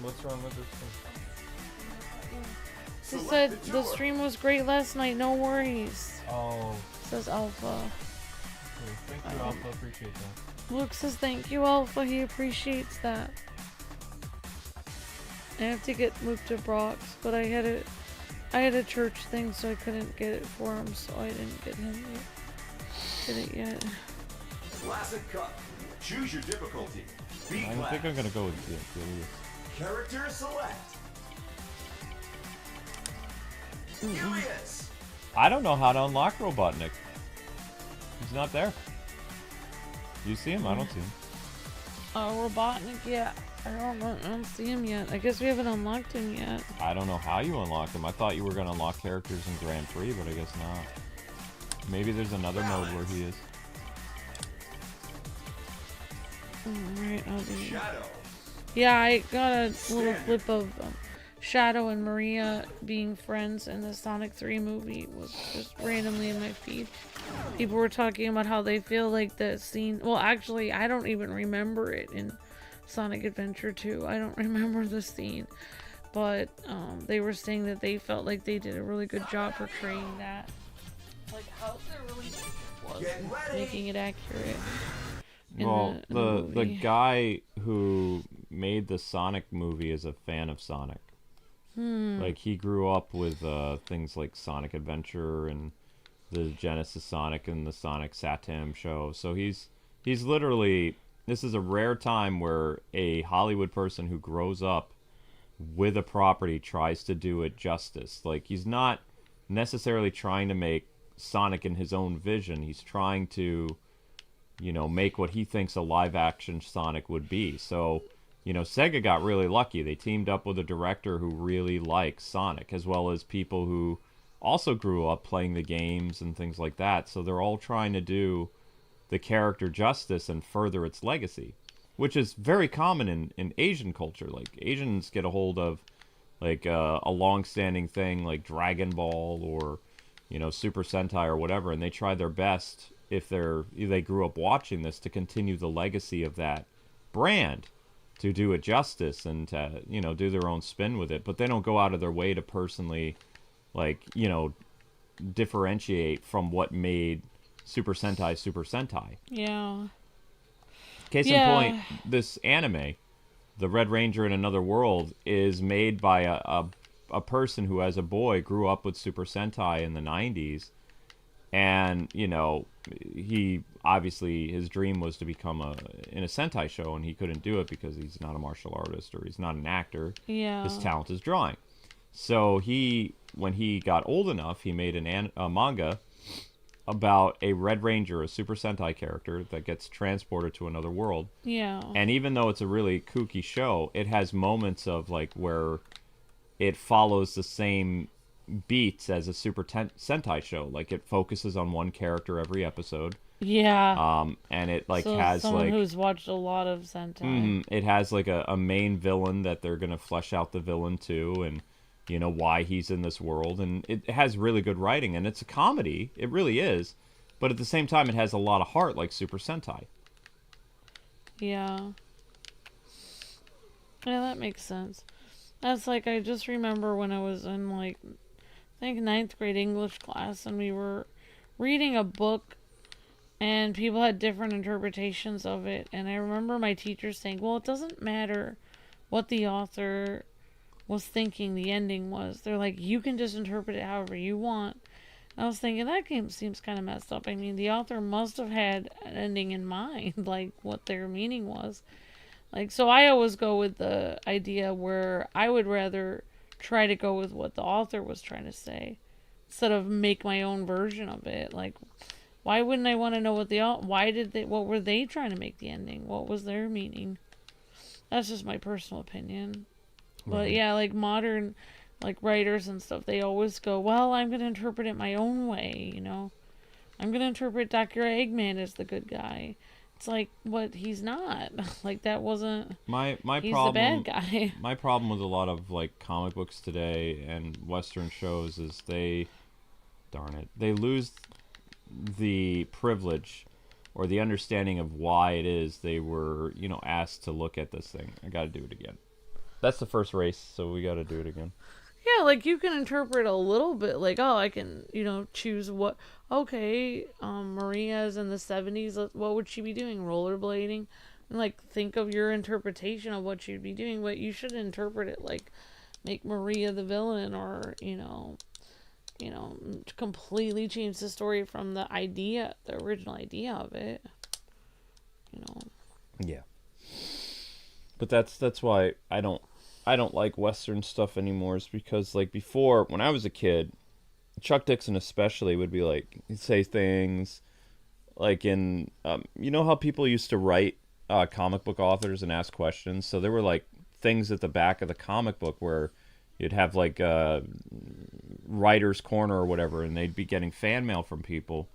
What's wrong with this thing? She said the stream was great last night. No worries. Oh. Says Alpha. Okay. Thank you, Alpha. Appreciate that. Luke says thank you, Alpha. He appreciates that. I have to get Luke to Brox, but I had a church thing, so I couldn't get it for him, so I didn't get him yet. Get it yet. Classic Cup. Choose your difficulty. Be I class. think I'm gonna go with Julius. Character select. Julius. I don't know how to unlock Robotnik. He's not there. You see him? I don't see him. Robotnik, yeah. I don't see him yet. I guess we haven't unlocked him yet. I don't know how you unlock him. I thought you were gonna unlock characters in Grandprix, but I guess not. Maybe there's another mode where he is. Alright, I'll be... Shadow. Yeah, I got a little clip of Shadow and Maria being friends in the Sonic 3 movie. Was just randomly in my feed. People were talking about how they feel like the scene... Well, actually, I don't even remember it in Sonic Adventure 2. I don't remember the scene. But they were saying that they felt like they did a really good job portraying that. Like, how the relationship was. Making it accurate. Well, in the the movie. guy who made the Sonic movie is a fan of Sonic. Like, he grew up with things like Sonic Adventure and the Genesis Sonic and the Sonic Satam show. So he's literally... This is a rare time where a Hollywood person who grows up with a property tries to do it justice. Like, he's not necessarily trying to make Sonic in his own vision. He's trying to, you know, make what he thinks a live-action Sonic would be. So, you know, Sega got really lucky. They teamed up with a director who really likes Sonic, as well as people who also grew up playing the games and things like that. So they're all trying to do the character justice and further its legacy, which is very common in Asian culture. Like, Asians get a hold of, like, a long-standing thing like Dragon Ball or, you know, Super Sentai or whatever, and they try their best, if they grew up watching this, to continue the legacy of that brand, to do it justice and to, you know, do their own spin with it. But they don't go out of their way to personally, like, you know, differentiate from what made Super Sentai. Yeah. Case in point, this anime, The Red Ranger in Another World, is made by a person who, as a boy, grew up with Super Sentai in the 90s. And, you know, he obviously, his dream was to become in a Sentai show, and he couldn't do it because he's not a martial artist or he's not an actor. Yeah. His talent is drawing. So when he got old enough, he made a manga about a Red Ranger, a Super Sentai character that gets transported to another world. Yeah. And even though it's a really kooky show, it has moments of, like, where it follows the same beats as a Super Sentai show. Like, it focuses on one character every episode. Yeah. And it like So has someone like who's watched a lot of Sentai. it has like a main villain that they're gonna flesh out the villain too, and why he's in this world, and it has really good writing, and it's a comedy. It really is, but at the same time, it has a lot of heart, like Super Sentai. Yeah. Yeah, that makes sense. That's like, I just remember when I was in, like, I think ninth grade English class, and we were reading a book, and people had different interpretations of it. And I remember my teacher saying, well, it doesn't matter what the author was thinking the ending was. They're like, you can just interpret it however you want. And I was thinking, that game seems kind of messed up. I mean, the author must have had an ending in mind, like what their meaning was. Like, so I always go with the idea where I would rather try to go with what the author was trying to say instead of make my own version of it. Like, why wouldn't I want to know what were they trying to make the ending? What was their meaning? That's just my personal opinion. But yeah, like modern, like writers and stuff, they always go, well, I'm going to interpret it my own way, I'm going to interpret Dr. Eggman as the good guy. It's like, what, he's not. Like, that wasn't, My he's problem the bad guy. my problem with a lot of like comic books today and Western shows is darn it, they lose the privilege or the understanding of why it is they were, asked to look at this thing. I got to do it again. That's the first race, so we got to do it again. Yeah, like, you can interpret a little bit, like, oh, I can, choose what, okay, Maria's in the 70s, what would she be doing? Rollerblading? And, like, think of your interpretation of what she'd be doing, but you should interpret it, like, make Maria the villain, or, completely change the story from the original idea of it, Yeah. But that's why I don't like Western stuff anymore, is because like before, when I was a kid, Chuck Dixon especially would be like, he'd say things like in how people used to write comic book authors and ask questions. So there were like things at the back of the comic book where you'd have like writer's corner or whatever, and they'd be getting fan mail from people.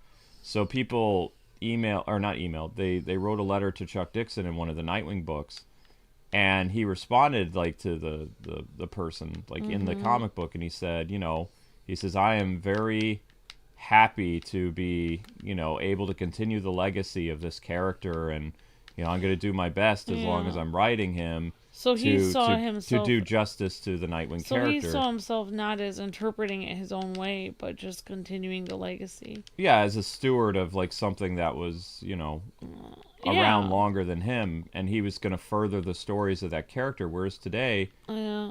So people they wrote a letter to Chuck Dixon in one of the Nightwing books, and he responded like to the person like in the comic book, and he said, he says, I am very happy to be able to continue the legacy of this character, and I'm going to do my best as long as I'm writing him. So he saw himself to do justice to the Nightwing character. So he saw himself not as interpreting it his own way, but just continuing the legacy. Yeah, as a steward of like something that was, around longer than him, and he was going to further the stories of that character. Whereas today,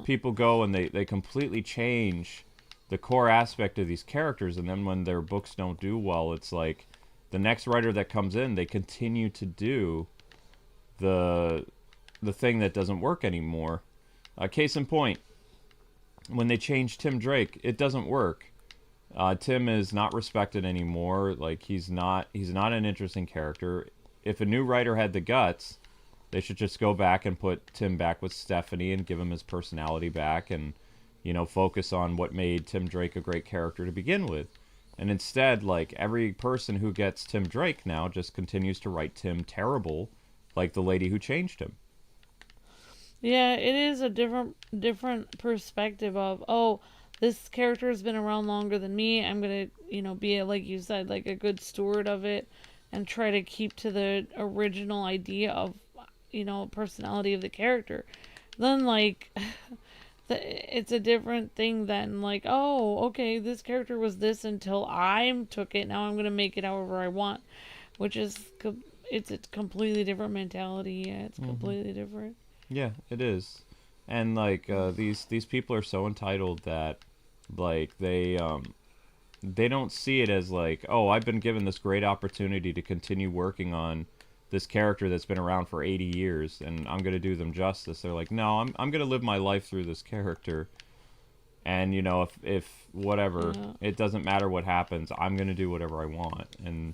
people go and they completely change the core aspect of these characters, and then when their books don't do well, it's like the next writer that comes in, they continue to do the thing that doesn't work anymore. Case in point, when they changed Tim Drake, it doesn't work. Tim is not respected anymore. Like he's not an interesting character. If a new writer had the guts, they should just go back and put Tim back with Stephanie and give him his personality back, and focus on what made Tim Drake a great character to begin with. And instead, like, every person who gets Tim Drake now just continues to write Tim terrible, like the lady who changed him. Yeah, it is a different perspective of, oh, this character has been around longer than me. I'm going to, be, like you said, like a good steward of it and try to keep to the original idea of, personality of the character. Then, like, it's a different thing than, like, oh, okay, this character was this until I took it. Now I'm going to make it however I want, which is, it's a completely different mentality. Yeah, it's completely different. Yeah, it is. And like these people are so entitled that like they don't see it as like, oh, I've been given this great opportunity to continue working on this character that's been around for 80 years, and I'm going to do them justice. They're like, no, I'm going to live my life through this character. And if whatever, it doesn't matter what happens, I'm going to do whatever I want. And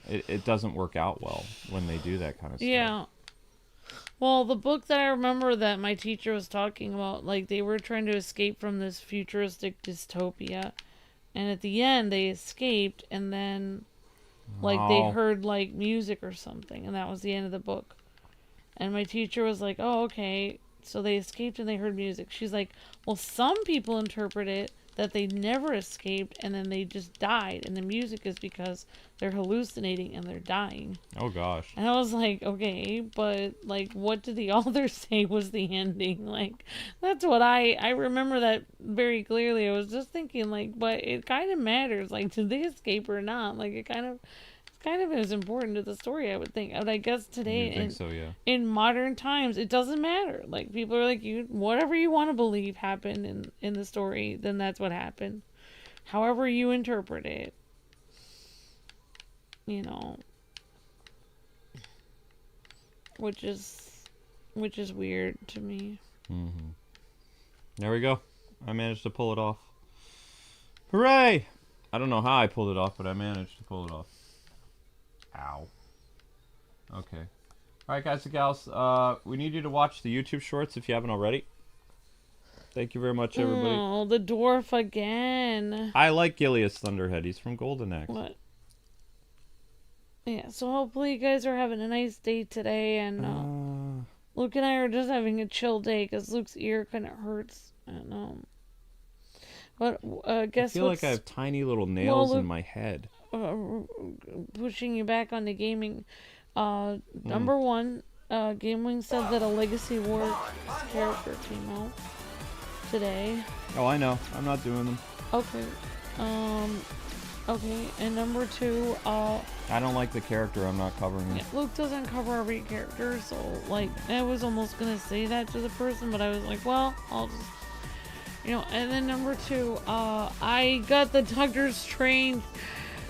it doesn't work out well when they do that kind of stuff. Yeah. Well, the book that I remember that my teacher was talking about, like, they were trying to escape from this futuristic dystopia. And at the end, they escaped, and then Like they Oh. heard like music or something, and that was the end of the book. And my teacher was like, "Oh, okay." So they escaped and they heard music. She's like, "Well, some people interpret it that they never escaped and then they just died, and the music is because they're hallucinating and they're dying." Oh gosh. And I was like, "Okay, but like, what did the author say was the ending?" Like, that's what I remember that very clearly. I was just thinking like, but it kind of matters. Like, did they escape or not? Like, it kind of is important to the story, I would think. But I guess today You think so, yeah. in modern times, it doesn't matter. Like, people are like, you whatever you want to believe happened in the story, then that's what happened. However you interpret it, you know, which is weird to me. Mm-hmm. There we go. I managed to pull it off. Hooray! I don't know how I pulled it off, but I managed to pull it off. Ow. Okay. Alright, guys and gals, we need you to watch the YouTube shorts if you haven't already. Thank you very much, everybody. Oh, the dwarf again. I like Gilead's Thunderhead. He's from Golden Axe. What? Yeah, so hopefully you guys are having a nice day today, and Luke and I are just having a chill day because Luke's ear kind of hurts. And but guess I feel what's like I have tiny little nails in my head. pushing you back onto gaming? Number one, GameWing said that a Legacy War character came out today. Oh, I know. I'm not doing them. Okay. Okay, and number two, I don't like the character. I'm not covering it. yeah, Luke doesn't cover every character, so, like, I was almost gonna say that to the person, but I was like, well, I'll just, you know. And then number two, I got the Doctor Strange,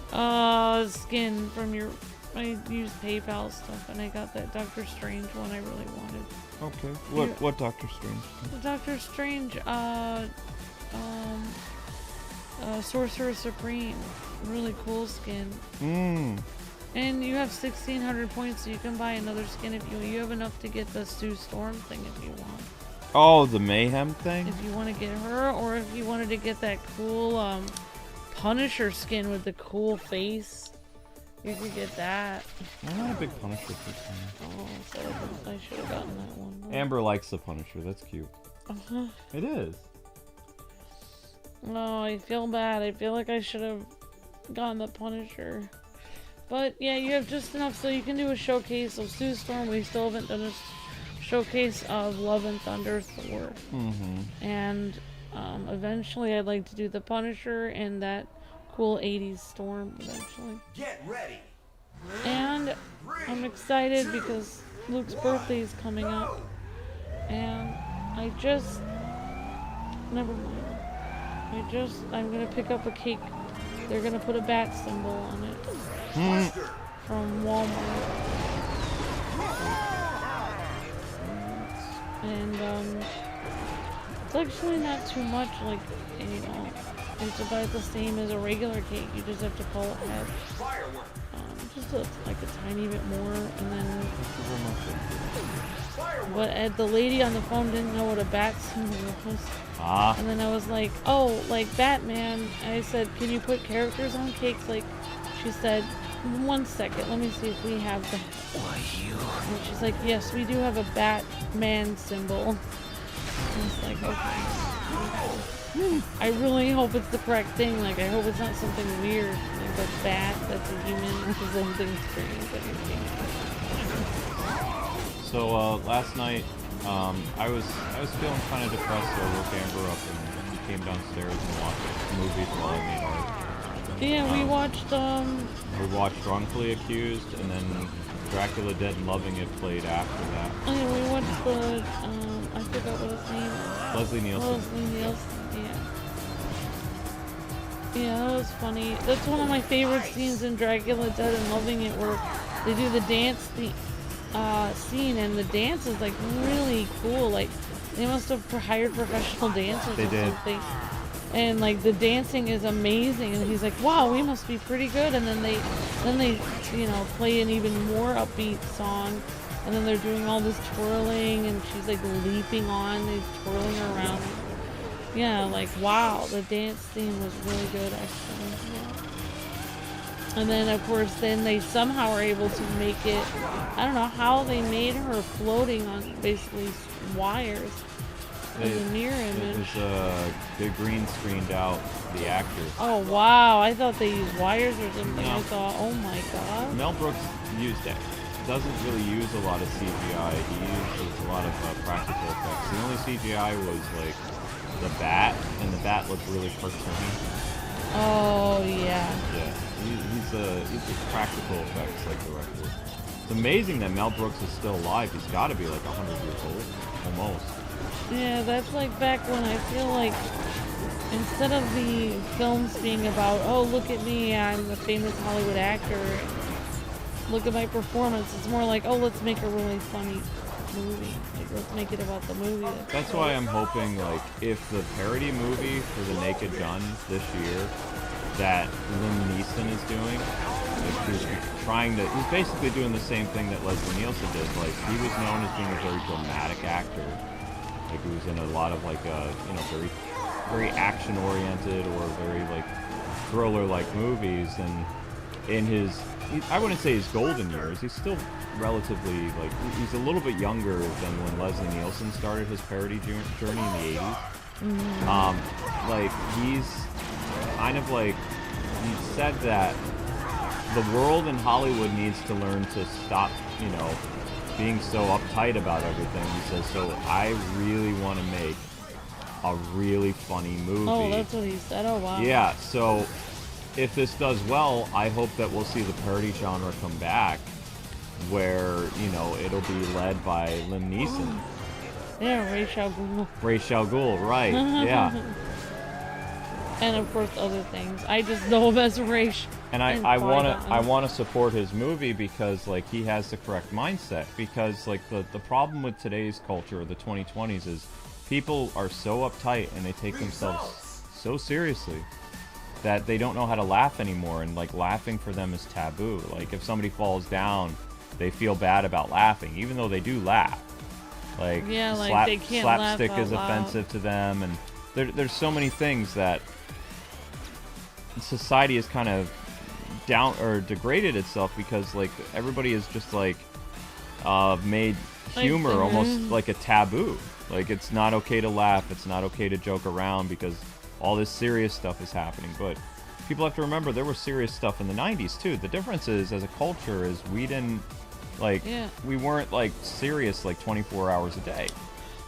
skin from I used PayPal stuff, and I got that Doctor Strange one I really wanted. Okay. Yeah. What Doctor Strange? The Doctor Strange, Sorcerer Supreme. Really cool skin. And you have 1,600 points, so you can buy another skin if you have enough to get the Sue Storm thing if you want. Oh, the Mayhem thing? If you want to get her, or if you wanted to get that cool Punisher skin with the cool face, you could get that. I'm not a big Punisher person. Oh, so I should have gotten that one. Amber likes the Punisher. That's cute. It is. No, I feel bad. I feel like I should have gotten the Punisher. But yeah, you have just enough so you can do a showcase of Sue Storm. We still haven't done a showcase of Love and Thunder Thor. And eventually I'd like to do the Punisher and that cool 80s Storm eventually. Get ready. And I'm excited because Luke's birthday is coming up. And never mind. I'm gonna pick up a cake. They're gonna put a bat symbol on it. From Walmart. And it's actually not too much, like, you know, it's about the same as a regular cake. You just have to pull ahead. Just like a tiny bit more, and then. But the lady on the phone didn't know what a bat symbol was. And then I was like, oh, like Batman. I said, can you put characters on cakes? Like, she said, 1 second, let me see if we have that. And she's like, yes, we do have a Batman symbol. I was like, okay. I really hope it's the correct thing. Like, I hope it's not something weird. Like a bat that's a human or something strange. So last night, I was feeling kind of depressed, so I woke Amber up and we came downstairs and watched movies while I made art. Yeah, we watched Wrongfully Accused, and then Dracula Dead and Loving It played after that. Oh yeah, we watched the I forgot what his name is. Leslie Nielsen. Leslie Nielsen, yeah. Yeah, that was funny. That's one of my favorite scenes in Dracula Dead and Loving It, where they do the dance scene, and the dance is like really cool. Like, they must have hired professional dancers or something. And like the dancing is amazing, and he's like, wow, we must be pretty good. And then they you know, play an even more upbeat song, and then they're doing all this twirling, and she's like leaping on, they're twirling around. Yeah, like, wow, the dance scene was really good, actually. And then, of course, then they somehow are able to make it. I don't know how they made her floating on basically wires in the mirror image. They green screened out the actors. Oh wow! I thought they used wires or something. No. I thought, oh my god. Mel Brooks used it. Doesn't really use a lot of CGI. He uses a lot of practical effects. The only CGI was like the bat, and the bat looked really cartoony. Oh yeah. Yeah, he's a practical effects like director. It's amazing that Mel Brooks is still alive. He's got to be like 100 years old, almost. Yeah, that's like back when I feel like instead of the films being about, oh look at me, I'm a famous Hollywood actor, look at my performance, it's more like, oh let's make a really funny movie. Like let's make it about the movie. That's why I'm hoping, like, if the parody movie for The Naked Gun this year that Liam Neeson is doing, like he's basically doing the same thing that Leslie Nielsen did. Like, he was known as being a very dramatic actor. Like, he was in a lot of, like, very, very action-oriented or very, like, thriller-like movies, and in his, I wouldn't say his golden years, he's still relatively, like, he's a little bit younger than when Leslie Nielsen started his parody journey in the 80s. Mm-hmm. Like, he's kind of like, he said that the world in Hollywood needs to learn to stop, being so uptight about everything. He says, so I really want to make a really funny movie. Oh, that's what he said. Oh, wow. Yeah, so if this does well, I hope that we'll see the parody genre come back, where, it'll be led by Liam Neeson. Yeah, Ra's al Ghul. Ra's al Ghul, right, yeah. And of course other things. I just know him as Ra's. And I wanna support his movie because, like, he has the correct mindset. Because, like, the problem with today's culture, the 2020s, is people are so uptight and they take themselves so seriously that they don't know how to laugh anymore, and, like, laughing for them is taboo. Like, if somebody falls down, they feel bad about laughing, even though they do laugh. Like, yeah, like they can't laugh slapstick out is loud. offensive to them, and there's so many things that society has kind of down or degraded itself because, like, everybody is just like made humor almost like a taboo. Like, it's not okay to laugh, it's not okay to joke around because all this serious stuff is happening. But people have to remember there was serious stuff in the 90s too. The difference is, as a culture, is we didn't, like, we weren't, like, serious, like, 24 hours a day.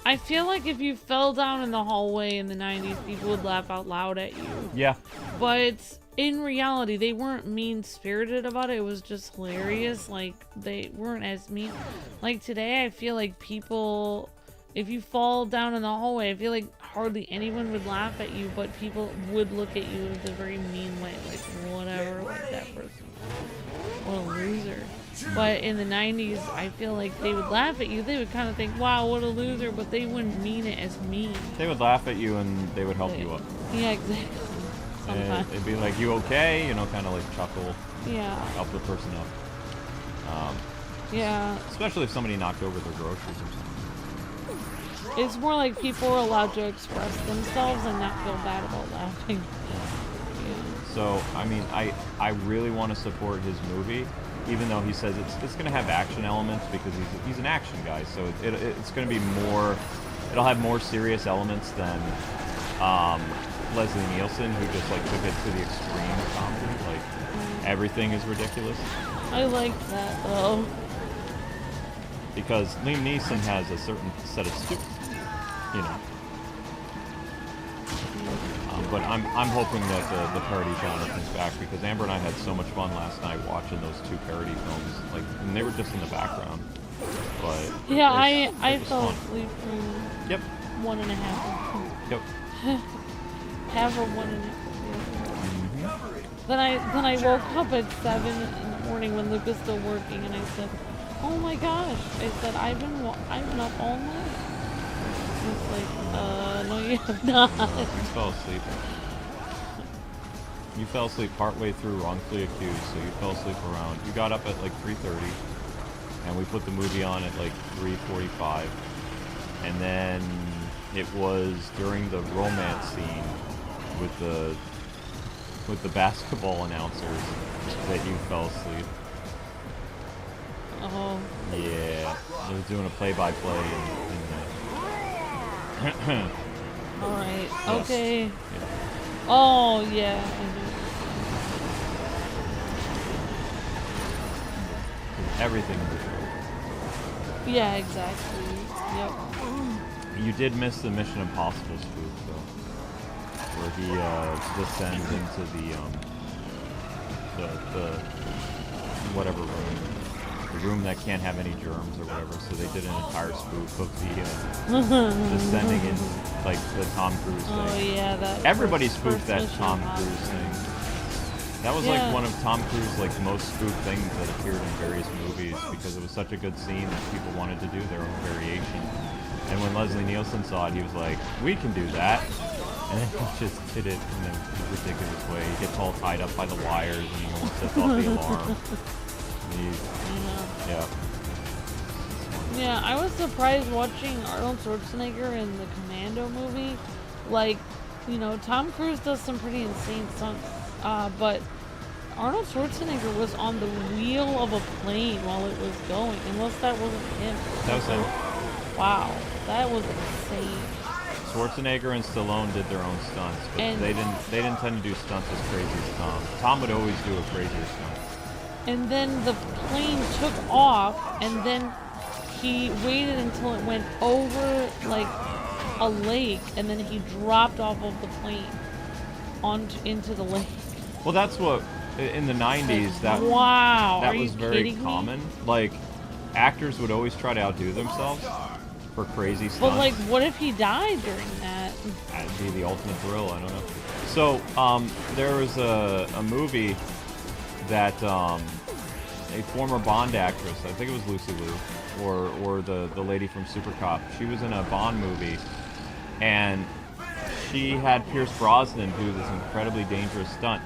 I feel like if you fell down in the hallway in the 90s, people would laugh out loud at you. Yeah. But in reality, they weren't mean-spirited about it. It was just hilarious. Like, they weren't as mean. Like, today, I feel like people, if you fall down in the hallway, I feel like hardly anyone would laugh at you, but people would look at you in a very mean way. Like, whatever, like that person. What a loser. But in the 90s, I feel like they would laugh at you. They would kind of think, wow, what a loser, but they wouldn't mean it as mean. They would laugh at you and they would help you up. Yeah, exactly. Sometimes. It'd be like, you okay? Kind of like chuckle. Yeah. Help the person up. Yeah. Especially if somebody knocked over their groceries or something. It's more like people are allowed to express themselves and not feel bad about laughing. Yeah. So, I mean, I really want to support his movie, even though he says it's going to have action elements because he's an action guy. So it's going to be more, it'll have more serious elements than Leslie Nielsen, who just, like, took it to the extreme comedy. Like, everything is ridiculous. I like that though. Because Liam Neeson has a certain set of suits, But I'm hoping that the parody genre comes back, because Amber and I had so much fun last night watching those two parody films. Like, and they were just in the background. But yeah, I fell asleep for Yep. 1.5. Yep. Half of 1.5. Then I woke up at 7 in the morning when Luke was still working, and I said, "Oh my gosh!" I said, "I've been up all night." It's like, no, you have not. You fell asleep. You fell asleep partway through Wrongfully Accused, so you fell asleep around. You got up at like 3:30, and we put the movie on at like 3:45, and then it was during the romance scene with the basketball announcers that you fell asleep. Oh. Yeah, he was doing a play-by-play in Alright. Yes. Okay. Yeah. Oh, yeah. I Everything. do. Yeah, exactly. Yep. You did miss the Mission Impossible spoof, though, where he descends into the whatever room that can't have any germs or whatever. So they did an entire spoof of the descending in like the Tom Cruise thing. Oh yeah, that. Everybody first spoofed that Mission Tom Impossible. Cruise thing. That was Yeah. like one of Tom Cruise's like most spoofed things that appeared in various movies because it was such a good scene that people wanted to do their own variation. And when Leslie Nielsen saw it, he was like, "We can do that," and then he just did it in a ridiculous way. He gets all tied up by the wires and he almost sets off the alarm. And yeah. Yeah, I was surprised watching Arnold Schwarzenegger in the Commando movie. Like, you know, Tom Cruise does some pretty insane stunts, but Arnold Schwarzenegger was on the wheel of a plane while it was going, unless that wasn't him. That was him. Wow, that was insane. Schwarzenegger and Stallone did their own stunts, but And- they didn't tend to do stunts as crazy as Tom. Tom would always do a crazier stunt. And then the plane took off, and then he waited until it went over like a lake, and then he dropped off of the plane into the lake. Well, that's what in the '90s that Wow, that are was you very kidding me? common. Like actors would always try to outdo themselves for crazy stunts. But like, what if he died during that? That'd be the ultimate thrill. I don't know. So there was a movie that a former Bond actress, I think it was Lucy Liu, or the lady from Super Cop. She was in a Bond movie, and she had Pierce Brosnan do this incredibly dangerous stunt.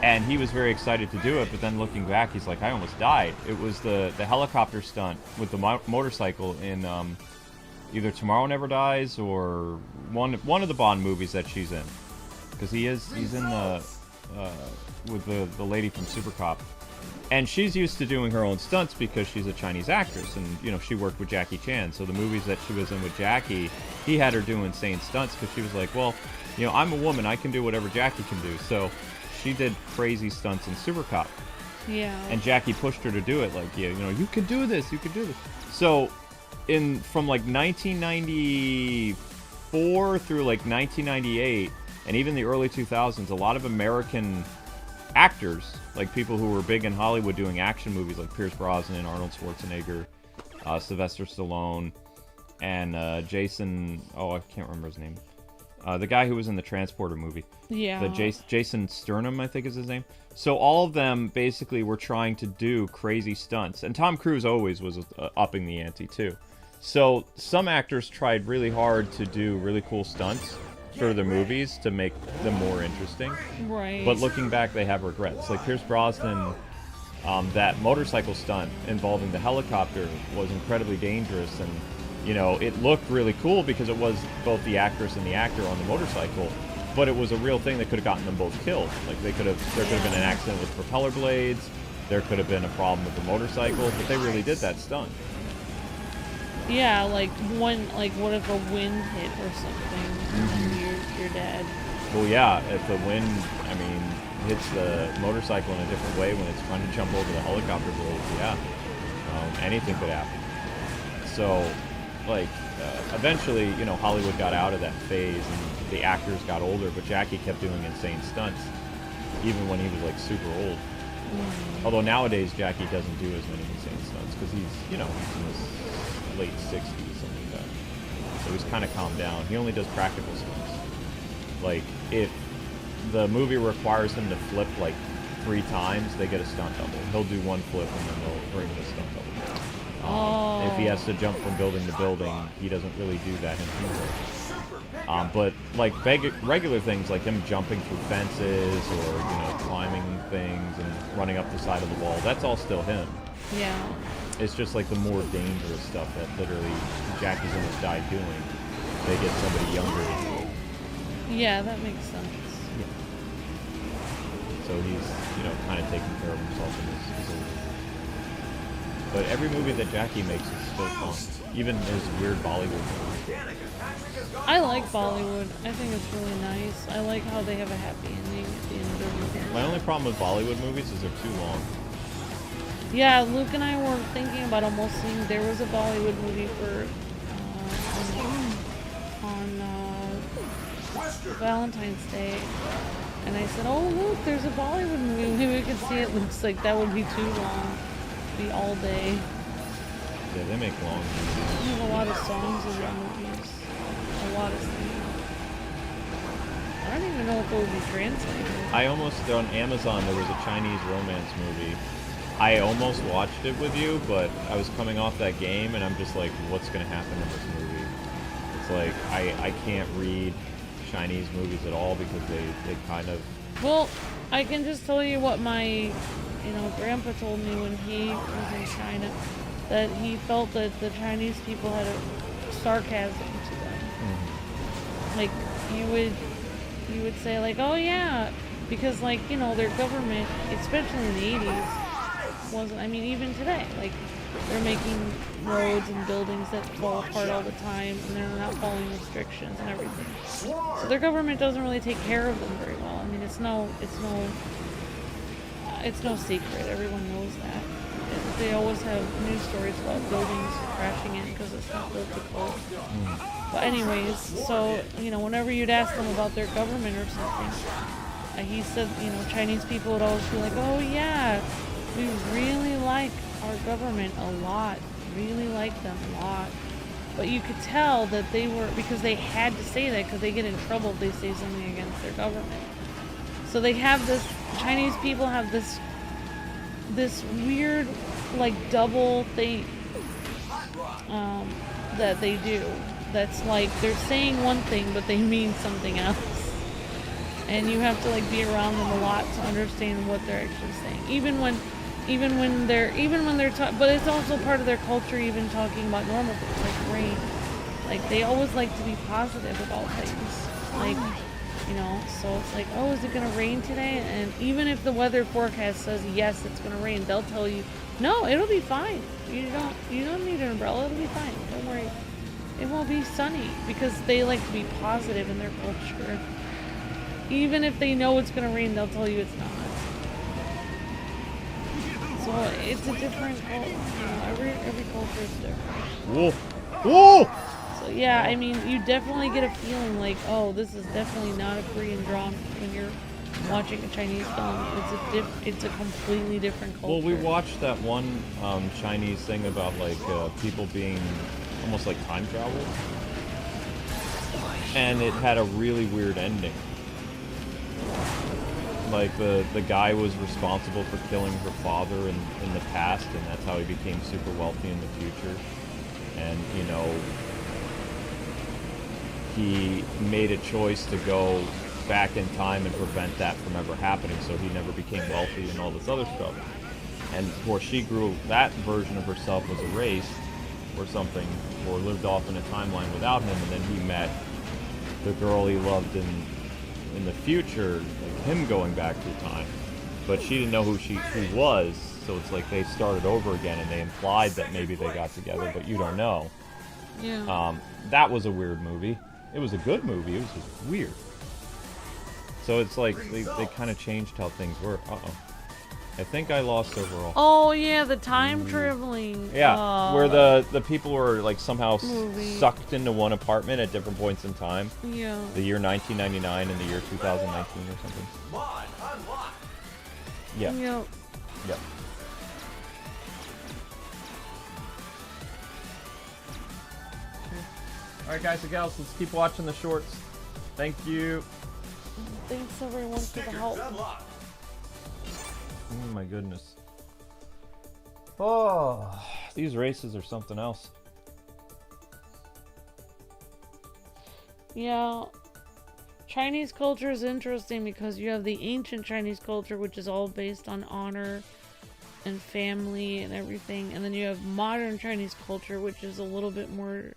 And he was very excited to do it, but then looking back, he's like, I almost died. It was the helicopter stunt with the motorcycle in either Tomorrow Never Dies or one of the Bond movies that she's in. Because he's in the with the lady from Super Cop. And she's used to doing her own stunts because she's a Chinese actress, and you know she worked with Jackie Chan. So the movies that she was in with Jackie, he had her do insane stunts because she was like, well, you know, I'm a woman, I can do whatever Jackie can do. So she did crazy stunts in Super Cop, Yeah. and Jackie pushed her to do it. Like, yeah, you know, you can do this, you can do this. So from like 1994 through like 1998, and even the early 2000s, a lot of American actors, like people who were big in Hollywood doing action movies, like Pierce Brosnan, Arnold Schwarzenegger, Sylvester Stallone, and Jason. Oh, I can't remember his name. The guy who was in the Transporter movie. Yeah. Jason Sternum, I think is his name. So all of them basically were trying to do crazy stunts, and Tom Cruise always was upping the ante too. So some actors tried really hard to do really cool stunts for the movies to make them more interesting. Right. But looking back, they have regrets. Like Pierce Brosnan, that motorcycle stunt involving the helicopter was incredibly dangerous, and you know it looked really cool because it was both the actress and the actor on the motorcycle. But it was a real thing that could have gotten them both killed. Like there could have been an accident with propeller blades. There could have been a problem with the motorcycle, but they really did that stunt. Yeah, like what if a wind hit or something, and then you're dead. Well, yeah, if the wind, I mean, hits the motorcycle in a different way when it's trying to jump over the helicopter blades, yeah, anything could happen. So, like, eventually, you know, Hollywood got out of that phase and the actors got older, but Jackie kept doing insane stunts, even when he was, like, super old. Although nowadays, Jackie doesn't do as many insane stunts, because he's in his late 60s, something like that. So he's kind of calmed down. He only does practical stunts. Like, if the movie requires him to flip, like, 3 times, they get a stunt double. He'll do 1 flip, and then they'll bring the stunt double. If he has to jump from building to building, he doesn't really do that anymore. But like regular things like him jumping through fences or climbing things and running up the side of the wall, that's all still him. Yeah. It's just like the more dangerous stuff that literally Jackie's almost died doing. They get somebody younger to do it. Yeah, that makes sense. so he's, you know, kind of taking care of himself in his old age. But every movie that Jackie makes is still fun. Even his weird Bollywood movies. I like Bollywood. I think it's really nice. I like how they have a happy ending at the end of their movie. My only problem with Bollywood movies is they're too long. Yeah, Luke and I were thinking about almost seeing. There was a Bollywood movie for on Valentine's Day, and I said, "Oh look, there's a Bollywood movie. Maybe we could see it." Looks like that would be too long. Be all day. Yeah, they make long movies. There's a lot of songs in their movies. A lot of singing. I don't even know if it would be translated. I almost, on Amazon, there was a Chinese romance movie. I almost watched it with you, but I was coming off that game, and I'm just like, what's going to happen in this movie? It's like, I can't read Chinese movies at all because they kind of... Well, I can just tell you what my, grandpa told me when he was in China, that he felt that the Chinese people had a sarcasm to them. Mm-hmm. Like, you would say, like, oh yeah, because, like, their government, especially in the 80s, wasn't, I mean, even today, like, they're making roads and buildings that fall apart all the time, and they're not following restrictions and everything. So their government doesn't really take care of them very well. I mean, it's no secret. Everyone knows that. They always have news stories about buildings crashing in because it's not built to code. But anyways, so, whenever you'd ask them about their government or something, he said, Chinese people would always be like, oh yeah, we really like our government a lot. Really like them a lot. But you could tell that they were, because they had to say that because they get in trouble if they say something against their government. So they have this, Chinese people have this weird, like, double thing that they do. That's like, they're saying one thing, but they mean something else. And you have to, like, be around them a lot to understand what they're actually saying. Even when they're but it's also part of their culture, even talking about normal things like rain. Like, they always like to be positive about things. Like, so it's like, oh, is it gonna rain today? And even if the weather forecast says yes, it's gonna rain, they'll tell you, no, it'll be fine. You don't need an umbrella. It'll be fine. Don't worry. It won't be sunny, because they like to be positive in their culture. Even if they know it's gonna rain, they'll tell you it's not. So it's a different culture. Every culture is different. Whoa! Whoa! So yeah, I mean, you definitely get a feeling like, oh, this is definitely not a Korean drama when you're watching a Chinese film. It's a completely different culture. Well, we watched that one Chinese thing about, like, people being almost like time travel, and it had a really weird ending. Like, the guy was responsible for killing her father in the past, and that's how he became super wealthy in the future. And, he made a choice to go back in time and prevent that from ever happening, so he never became wealthy and all this other stuff. And of course, she grew, that version of herself was erased or something, or lived off in a timeline without him, and then he met the girl he loved in the future, like him going back through time. But she didn't know who he was, so it's like they started over again, and they implied that maybe they got together, but you don't know. Yeah. That was a weird movie. It was a good movie, it was just weird. So it's like they kind of changed how things were. I think I lost overall. Oh yeah, the time traveling. Yeah, where the people were, like, somehow sucked into one apartment at different points in time. Yeah. The year 1999 and the year 2019 or something. Yeah. Yep. Yep. Alright, guys and gals, let's keep watching the shorts. Thank you. Thanks everyone for the help. Oh my goodness. Oh, these races are something else. Yeah. Chinese culture is interesting because you have the ancient Chinese culture, which is all based on honor and family and everything. And then you have modern Chinese culture, which is a little bit more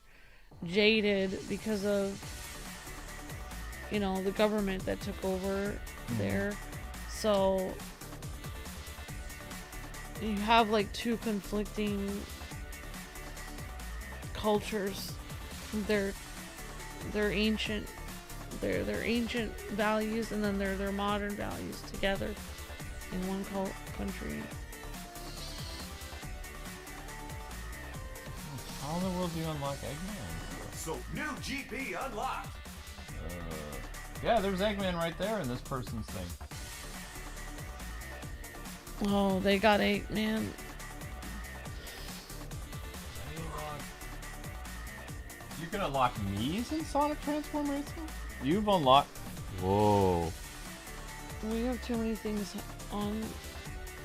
jaded because of, the government that took over there. So you have like two conflicting cultures. They're ancient, they're ancient values, and then their modern values together in one country. How in the world do you unlock Eggman? So new GP unlocked. Yeah, there's Eggman right there in this person's thing. Oh, they got Eggman. How do you unlock? You can unlock Mii's in Sonic Transform Racing? You've unlocked... Whoa. We have too many things on.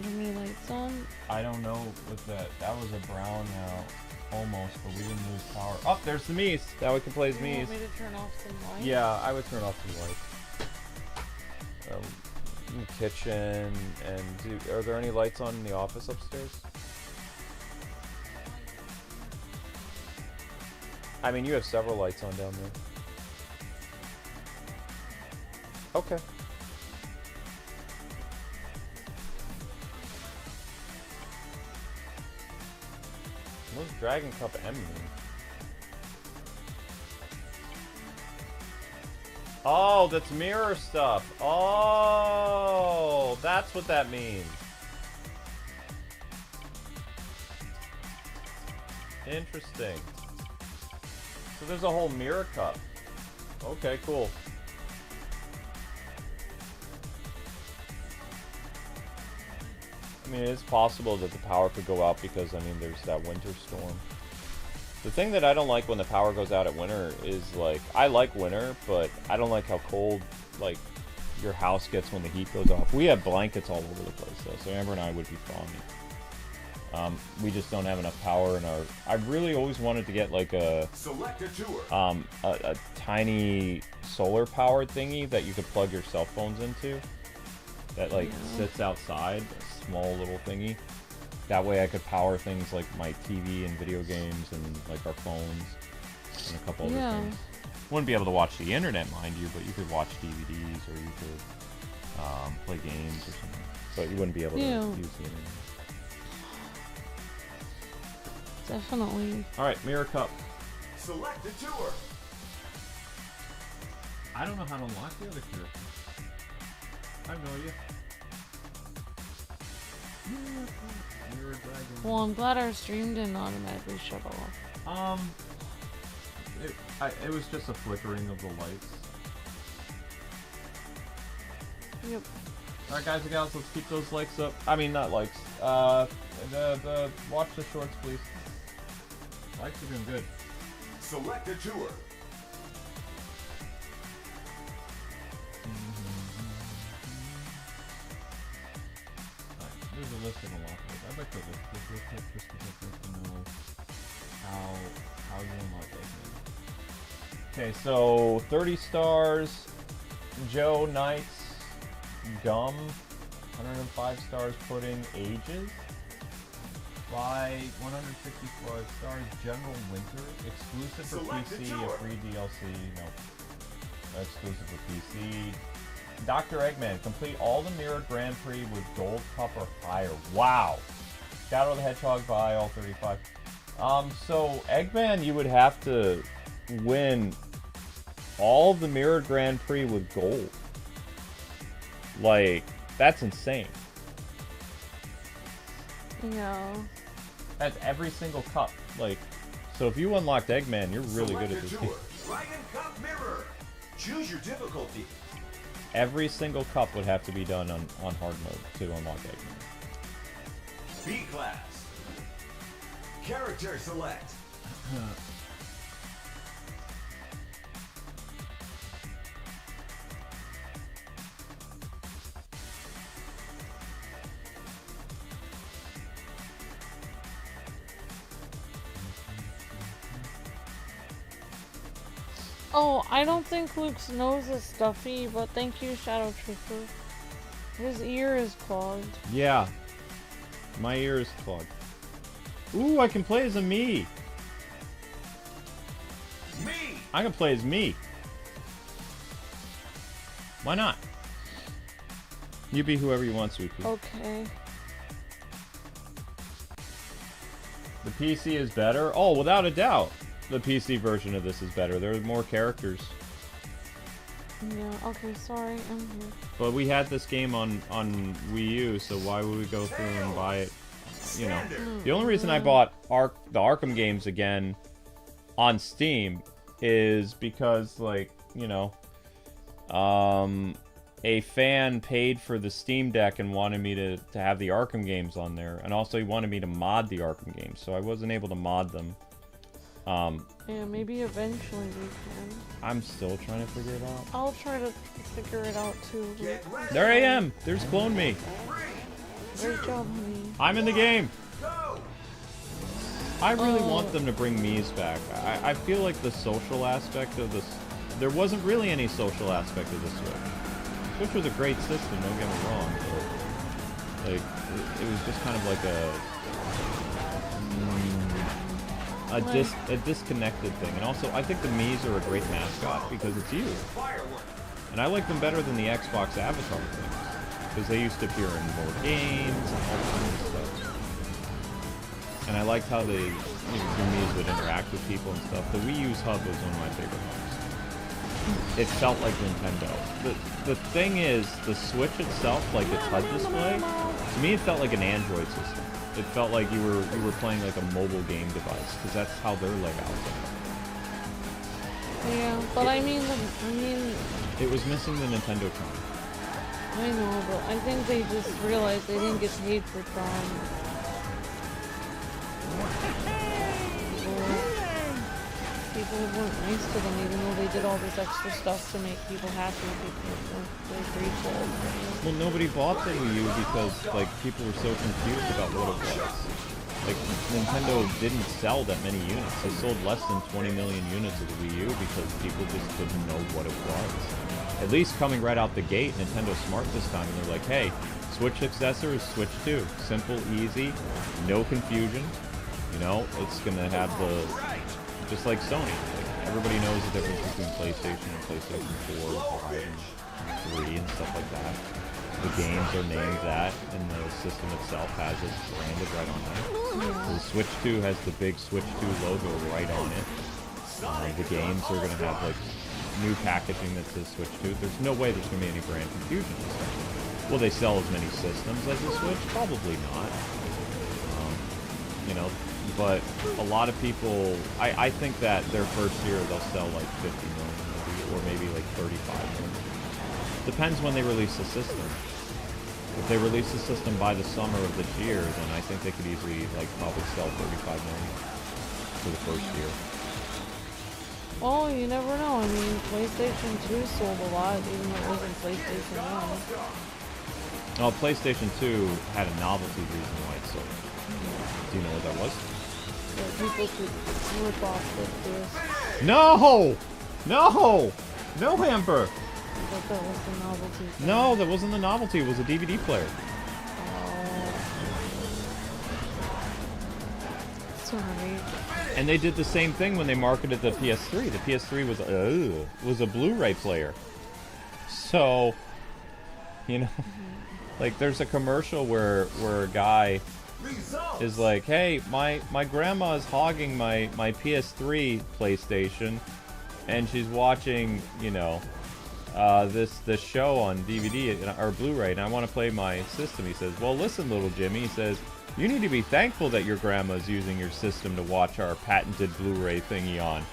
Too many lights on. I don't know what that... That was a brown now. Almost, but we didn't lose power. Oh, there's the Mii's. Now we can play as You Mii's. want me to turn off some lights? Yeah, I would turn off some lights. Kitchen and are there any lights on in the office upstairs? I mean, you have several lights on down there. Okay. What's Dragon Cup M mean? Oh, that's mirror stuff. Oh, that's what that means. Interesting. So there's a whole mirror cup. Okay, cool. I mean, it's possible that the power could go out because, I mean, there's that winter storm. The thing that I don't like when the power goes out at winter is, like, I like winter, but I don't like how cold, like, your house gets when the heat goes off. We have blankets all over the place, though, so Amber and I would be fine. We just don't have enough power in our... I really always wanted to get, like, Select a tour. a tiny solar-powered thingy that you could plug your cell phones into. That, like, sits outside, a small little thingy. That way I could power things like my TV and video games and like our phones and a couple other things. Wouldn't be able to watch the internet, mind you, but you could watch DVDs or you could play games or something. But you wouldn't be able to use the internet. Definitely. Alright, Mirror Cup. Select a tour. I don't know how to unlock the other characters. I have no idea. Mirror Dragon. Well, I'm glad our stream didn't automatically shut off. It was just a flickering of the lights. Yep. Alright guys and gals, let's keep those likes up. I mean, not likes. Watch the shorts, please. Likes are doing good. Select a tour. There's a list of unlockables. I'd like to look this real quick just because I'd like to know how you unlock Eggman. Okay, so 30 stars, Joe Knights, Gum, 105 stars, Pudding, Ages. By 164 stars, General Winter, exclusive for Select PC, a a free DLC, nope. Exclusive for PC. Dr. Eggman, complete all the mirror Grand Prix with gold cup or higher. Wow! Shadow the Hedgehog by all 35. So Eggman, you would have to win all the mirror Grand Prix with gold. Like, that's insane. Yeah. That's every single cup. Like, so if you unlocked Eggman, you're really Select good at a this tour. game. Dragon Cup Mirror. Choose your difficulty. Every single cup would have to be done on hard mode to unlock Eggman. B class. Character select. Oh, I don't think Luke's nose is stuffy, but thank you, Shadow Trooper. His ear is clogged. Yeah. My ear is clogged. Ooh, I can play as a me. Me. I can play as me. Why not? You be whoever you want, Sweet Pea. Okay. The PC is better? Oh, without a doubt. The PC version of this is better. There are more characters. Yeah, okay, sorry, I'm here. But we had this game on Wii U, so why would we go through and buy it? You know. The only reason I bought the Arkham games again on Steam is because, like, you know, a fan paid for the Steam Deck and wanted me to have the Arkham games on there. And also he wanted me to mod the Arkham games, so I wasn't able to mod them. Yeah, maybe eventually we can. I'm still trying to figure it out. I'll try to figure it out too. There I am! There's Clone Me! Great job, honey. I'm in the game! I really want them to bring Mii's back. I feel like the social aspect of this... There wasn't really any social aspect of the Switch. Switch was a great system, don't get me wrong, but... Like, it was just kind of like a disconnected thing. And also, I think the Mii's are a great mascot because it's you. And I like them better than the Xbox Avatar things. Because they used to appear in more games and all kinds of stuff. And I liked how the Mii's would interact with people and stuff. The Wii U's hub was one of my favorite hubs. It felt like Nintendo. The thing is, the Switch itself, like its HUD display, to me it felt like an Android system. It felt like you were playing like a mobile game device, because that's how their layouts are. Yeah, but I mean, it was missing the Nintendo charm. I know, but I think they just realized they didn't get paid for trying. People weren't nice to them, even though they did all this extra stuff to make people happy. People weren't very grateful. Well, nobody bought the Wii U because, like, people were so confused about what it was. Like, Nintendo didn't sell that many units. They sold less than 20 million units of the Wii U because people just didn't know what it was. At least coming right out the gate, Nintendo's smart this time, and they're like, hey, Switch successor is Switch 2. Simple, easy, no confusion. You know, it's gonna have the... Just like Sony. Like, everybody knows the difference between PlayStation and PlayStation 4, 5, and 3, and stuff like that. The games are named that, and the system itself has it branded right on there. The Switch 2 has the big Switch 2 logo right on it. The games are going to have, like, new packaging that says Switch 2. There's no way there's going to be any brand confusion and stuff. Will they sell as many systems as the Switch? Probably not. You know, but a lot of people, I think that their first year they'll sell like 50 million maybe, or maybe like 35 million. Depends when they release the system. If they release the system by the summer of this year, then I think they could easily like probably sell 35 million for the first year. Oh, you never know. I mean, PlayStation 2 sold a lot, even though it wasn't PlayStation 1. Oh, PlayStation 2 had a novelty reason why it sold. Do you know what that was? People could rip off with this. No! No! No, Amber! I thought that was the novelty thing. No, that wasn't the novelty. It was a DVD player. Sorry. And they did the same thing when they marketed the PS3. The PS3 was a Blu-ray player. So, you know, like there's a commercial where a guy is like, hey, my grandma is hogging my PS3 PlayStation, and she's watching, you know, this show on DVD or Blu-ray, and I want to play my system. He says, well, listen, little Jimmy, he says, you need to be thankful that your grandma's using your system to watch our patented Blu-ray thingy on.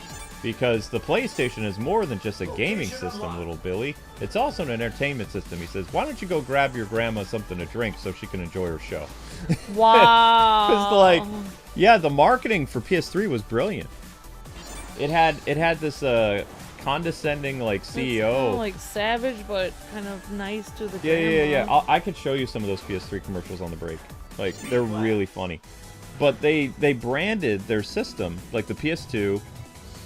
Because the PlayStation is more than just a gaming system, little Billy. It's also an entertainment system. He says, why don't you go grab your grandma something to drink so she can enjoy her show? Wow. Because, like, yeah, the marketing for PS3 was brilliant. It had this condescending, like, CEO. It's kind of like savage, but kind of nice to the grandma. Yeah. I could show you some of those PS3 commercials on the break. Like, they're really funny. But they branded their system, like the PS2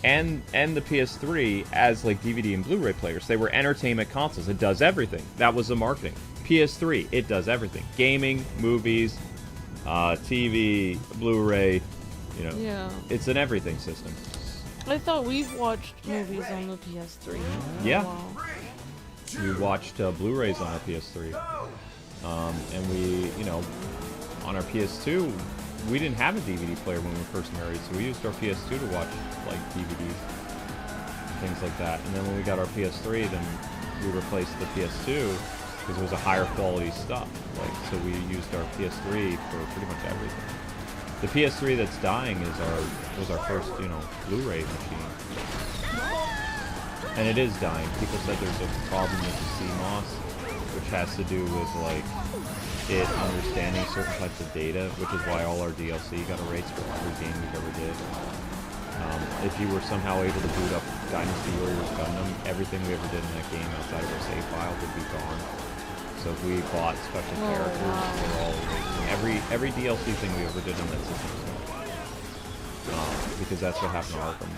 and the PS3, as like DVD and Blu-ray players. They were entertainment consoles. It does everything. That was the marketing. PS3, it does everything. Gaming, movies, TV, Blu-ray, you know. Yeah. It's an everything system. I thought we've watched movies on the PS3. Yeah. Wow. we watched Blu-rays on our PS3, and we, you know, on our PS2, we didn't have a DVD player when we were first married, so we used our PS2 to watch like DVDs, things like that. And then when we got our PS3, then we replaced the PS2 because it was a higher quality stuff. Like, so we used our PS3 for pretty much everything. The PS3 that's dying was our first, you know, Blu-ray machine. And it is dying. People said there's a problem with the CMOS, which has to do with like it understanding certain types of data, which is why all our DLC got erased for every game we've ever did. If you were somehow able to boot up Dynasty Warriors Gundam, everything we ever did in that game outside of our save file would be gone. So if we bought special characters, they're all erased. Every DLC thing we ever did in that system is gone. Because that's what happened to Arkham.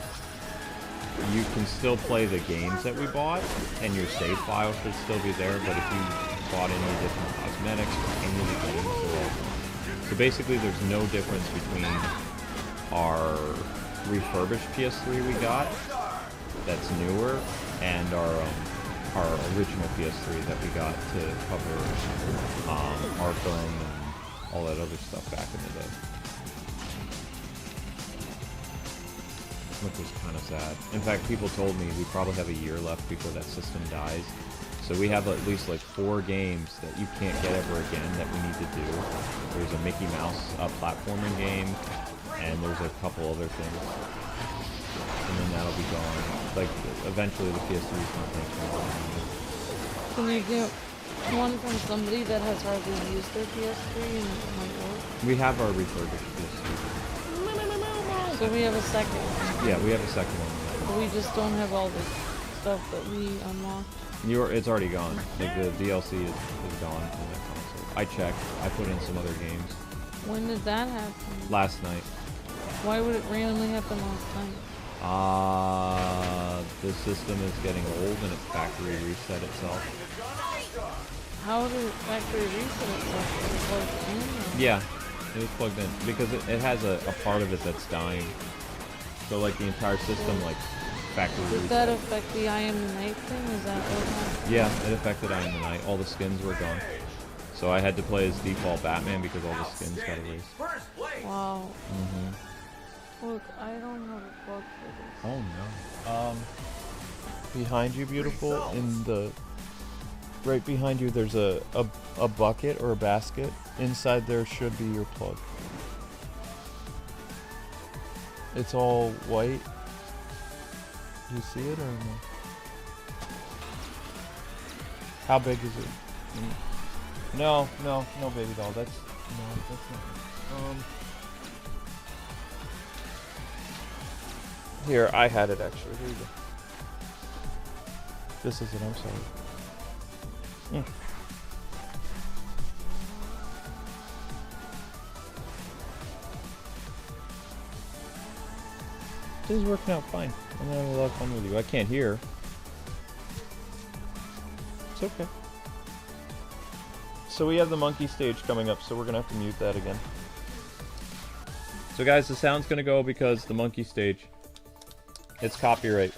You can still play the games that we bought, and your save file should still be there, but if you bought any additional cosmetics or any of the games, they're all gone. So basically there's no difference between our refurbished PS3 we got, that's newer, and our original PS3 that we got to cover Arkham and all that other stuff back in the day. Which was kind of sad. In fact, people told me we probably have a year left before that system dies. So we have at least like 4 games that you can't get ever again that we need to do. There's a Mickey Mouse platforming game, and there's a couple other things. And then that'll be gone. Like, eventually the PS3 is not going to come out. Can you get one from somebody that has hardly used their PS3 and it might work? We have our refurbished PS3. So we have a second one. Yeah, we have a second one. But we just don't have all the stuff that we unlocked. It's already gone. Like, the DLC is gone from that console. I checked. I put in some other games. When did that happen? Last night. Why would it randomly happen last night? The system is getting old and it factory reset itself. How did it factory reset itself? Was it plugged in? Or? Yeah, it was plugged in because it has a part of it that's dying. So like the entire system like factory reset. Did that affect the I Am the Night thing? Is that what happened? Yeah, it affected I Am the Night. All the skins were gone. So I had to play as default Batman because all the skins got erased. Wow. Mm-hmm. Look, I don't have a plug for this. Oh no. Behind you, beautiful, in the right behind you there's a bucket or a basket. Inside there should be your plug. It's all white. Do you see it or no? How big is it? No, baby doll. That's not it. Here, I had it actually. Here you go. This is it, I'm sorry. This is working out fine. I'm having a lot of fun with you. I can't hear. It's okay. So we have the monkey stage coming up, so we're gonna have to mute that again. So guys, the sound's gonna go because the monkey stage, it's copyright.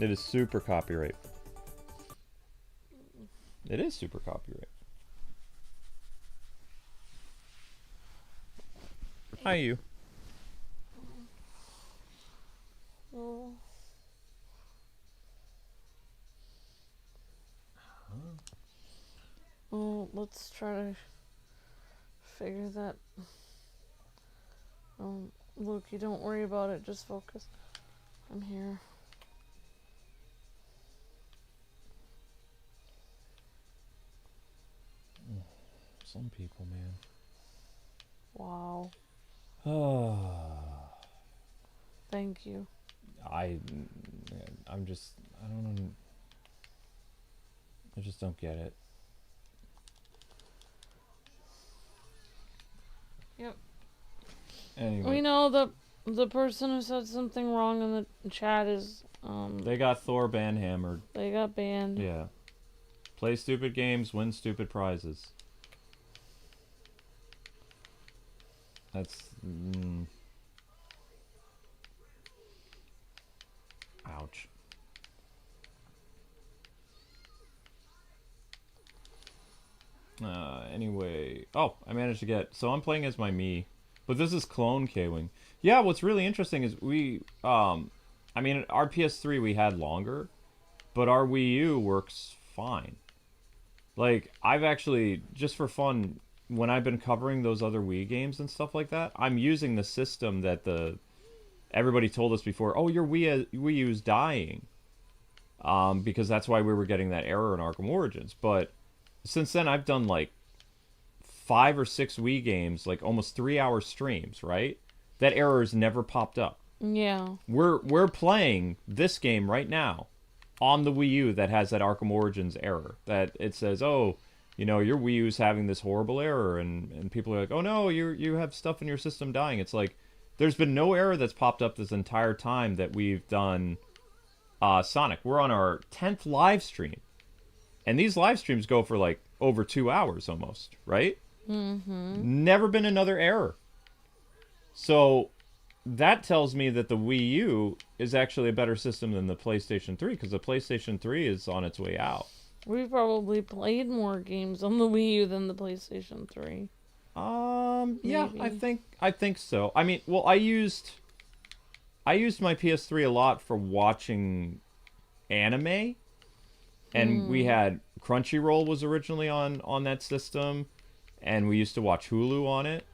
It is super copyright. It is super copyright. Hi, you. Oh. Oh, let's try to figure that. Luke, you don't worry about it. Just focus. I'm here. Some people, man. Wow. Oh. Thank you. I don't know. I just don't get it. Yep. Anyway. We know the person who said something wrong in the chat is They got Thor banhammered. they got banned. Yeah. Play stupid games, win stupid prizes. That's... Ouch. Anyway, oh, I managed to get. So I'm playing as my Mii, but this is clone Kwing. Yeah, what's really interesting is I mean, our PS3 we had longer, but our Wii U works fine. Like, I've actually, just for fun, when I've been covering those other Wii games and stuff like that, I'm using the system that everybody told us before. Oh, your Wii U's dying, because that's why we were getting that error in Arkham Origins. But since then, I've done like 5 or 6 Wii games, like almost 3-hour streams, right? That error has never popped up. Yeah. We're playing this game right now on the Wii U that has that Arkham Origins error. That it says, oh, you know, your Wii U's having this horrible error, and people are like, oh no, you have stuff in your system dying. It's like, there's been no error that's popped up this entire time that we've done Sonic. We're on our 10th live stream. And these live streams go for like over 2 hours almost, right? Mm-hmm. Never been another error. So that tells me that the Wii U is actually a better system than the PlayStation 3, because the PlayStation 3 is on its way out. We probably played more games on the Wii U than the PlayStation 3. Yeah, Maybe. I think so. I mean, well, I used my PS3 a lot for watching anime, and we had Crunchyroll was originally on that system, and we used to watch Hulu on it.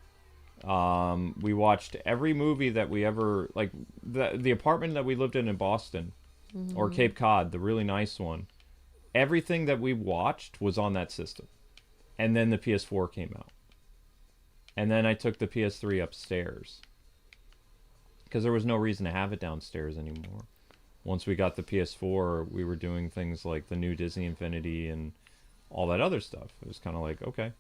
We watched every movie that we ever, like, the apartment that we lived in Boston, or Cape Cod, the really nice one. Everything that we watched was on that system. And then the PS4 came out. And then I took the PS3 upstairs, because there was no reason to have it downstairs anymore. Once we got the PS4, we were doing things like the new Disney Infinity and all that other stuff. It was kind of like, okay.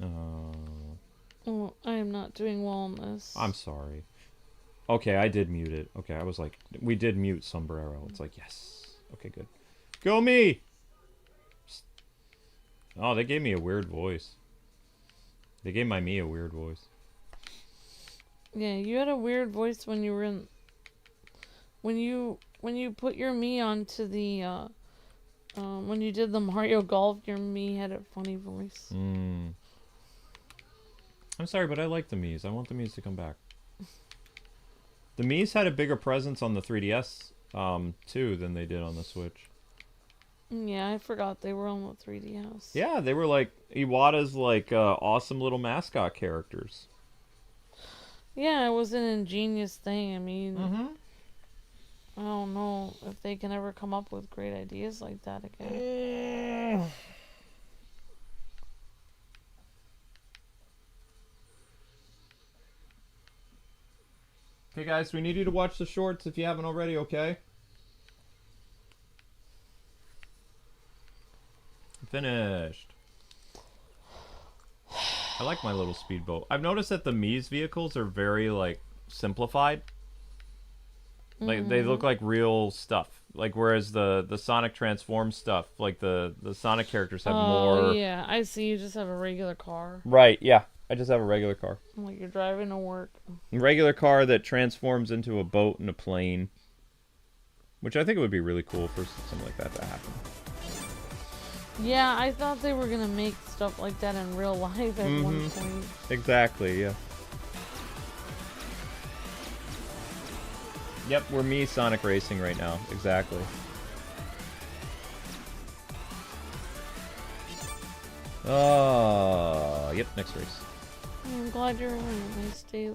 Oh, I am not doing well on this. I'm sorry. Okay, I did mute it. Okay, I was like, we did mute Sombrero. It's like, yes. Okay, good. Go me! Oh, they gave me a weird voice. They gave my Mii a weird voice. Yeah, you had a weird voice when you were in... When you put your Mii onto the, when you did the Mario Golf, your Mii had a funny voice. I'm sorry, but I like the Miis. I want the Miis to come back. The Miis had a bigger presence on the 3DS, too, than they did on the Switch. Yeah, I forgot they were on the 3D house. Yeah, they were like Iwata's like awesome little mascot characters. Yeah, it was an ingenious thing. I mean, I don't know if they can ever come up with great ideas like that again. Okay, guys, we need you to watch the shorts if you haven't already, okay? Finished. I like my little speedboat. I've noticed that the Mii's vehicles are very, like, simplified. Like, they look like real stuff. Like, whereas the Sonic Transform stuff, like, the Sonic characters have more... Oh, yeah. I see you just have a regular car. Right, yeah. I just have a regular car. Like you're driving to work. A regular car that transforms into a boat and a plane. Which I think it would be really cool for something like that to happen. Yeah, I thought they were gonna make stuff like that in real life at one point. Exactly, yeah. Yep, we're Mii Sonic Racing right now. Exactly. Yep, next race. I'm glad you're having a nice day.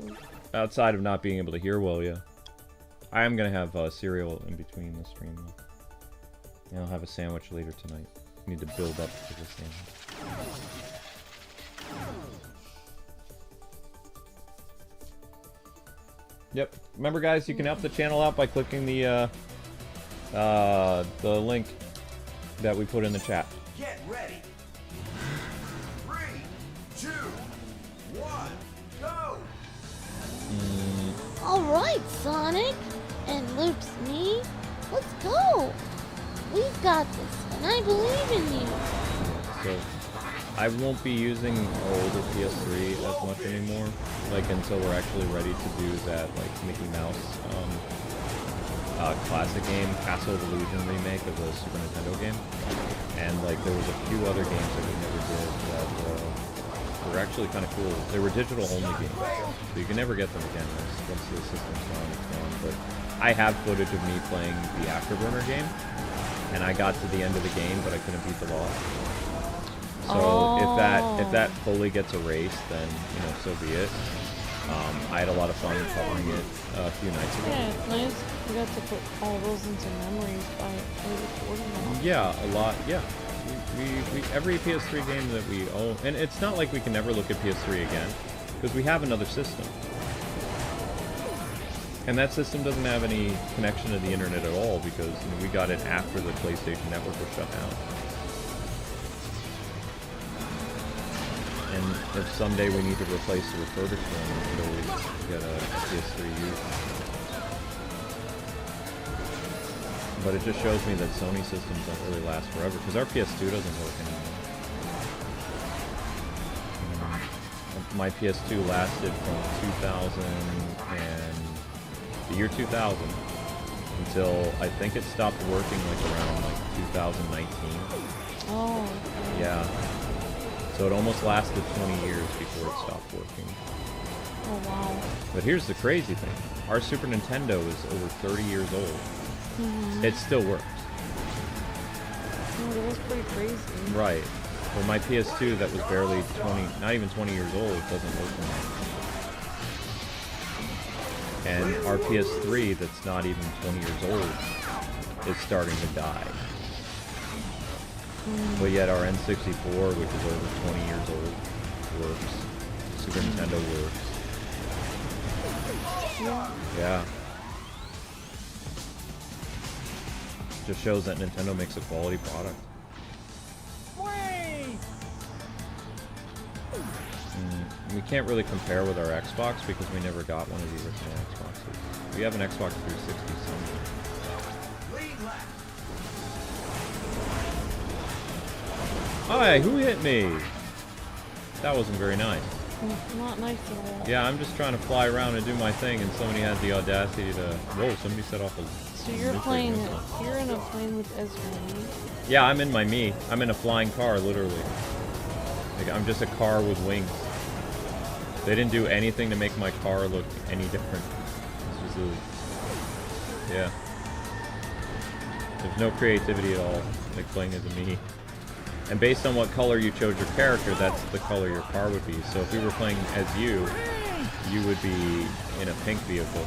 Outside of not being able to hear well, yeah. I am gonna have cereal in between the stream, though. And I'll have a sandwich later tonight. Need to build up to the sandwich. Yep. Remember, guys, you can help the channel out by clicking the link that we put in the chat. Get ready. 3, 2, 1, go! Alright, Sonic and Luke's me, let's go! We've got this, and I believe in you! So, I won't be using our older PS3 as much anymore, like, until we're actually ready to do that, like, Mickey Mouse classic game, Castle of Illusion remake of the Super Nintendo game, and like there was a few other games that we never did that were actually kind of cool. They were digital only games, so you can never get them again once the system's gone. It's gone. But I have footage of me playing the Afterburner game, and I got to the end of the game, but I couldn't beat the boss. So if that fully gets erased, then so be it. I had a lot of fun covering it a few nights ago. Yeah, it's nice. You got to put all those into memories by recording them. Yeah, a lot. Yeah, we every PS3 game that we own, and it's not like we can never look at PS3 again, because we have another system, and that system doesn't have any connection to the internet at all because we got it after the PlayStation Network was shut down. And if someday we need to replace the refurbished one, we could always get a PS3 used. But it just shows me that Sony systems don't really last forever, because our PS2 doesn't work anymore. My PS2 lasted from 2000 and the year 2000 until I think it stopped working around 2019. Oh, okay. Yeah. So it almost lasted 20 years before it stopped working. Oh, wow. But here's the crazy thing. Our Super Nintendo is over 30 years old. Mm-hmm. It still works. Oh, that was pretty crazy. Right. Well, my PS2 that was barely 20, not even 20 years old, doesn't work anymore. And our PS3 that's not even 20 years old is starting to die. But yet our N64, which is over 20 years old, works. Super Nintendo works. Yeah. Just shows that Nintendo makes a quality product. We can't really compare with our Xbox because we never got one of the original Xboxes. We have an Xbox 360 somewhere. Hi, who hit me? That wasn't very nice. Not nice at all. Yeah, I'm just trying to fly around and do my thing, and somebody had the audacity to... Whoa, somebody set off a... So you're playing... You're in a plane with Ezra. Yeah, I'm in my me. I'm in a flying car, literally. I'm just a car with wings. They didn't do anything to make my car look any different. This was yeah. There's no creativity at all, playing as a me. And based on what color you chose your character, that's the color your car would be. So if we were playing as you would be in a pink vehicle.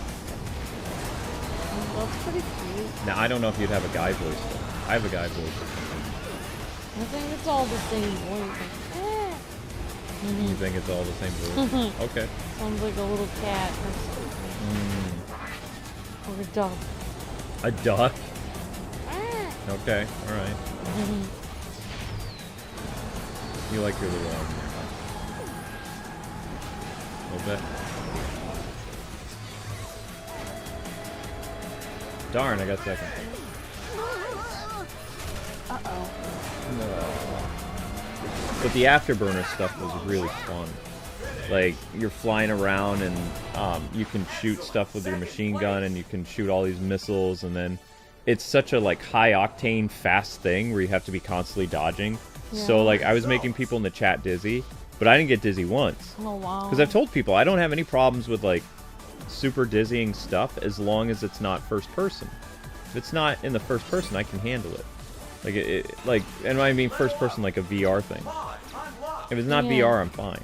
That's pretty cute. Now, I don't know if you'd have a guy voice, though. I have a guy voice. I think it's all the same voice. You think it's all the same voice? Okay. Sounds like a little cat or something. Or a duck. A duck? Okay, alright. You like your little arm there, huh? A little bit? Darn, I got second. Uh-oh. No. But the Afterburner stuff was really fun. Like, you're flying around and you can shoot stuff with your machine gun and you can shoot all these missiles, and then it's such a high octane fast thing where you have to be constantly dodging. Yeah. So I was making people in the chat dizzy, but I didn't get dizzy once. Oh wow. Because I've told people I don't have any problems with super dizzying stuff as long as it's not first person. If it's not in the first person, I can handle it. And I mean first person like a VR thing. If it's not VR, I'm fine.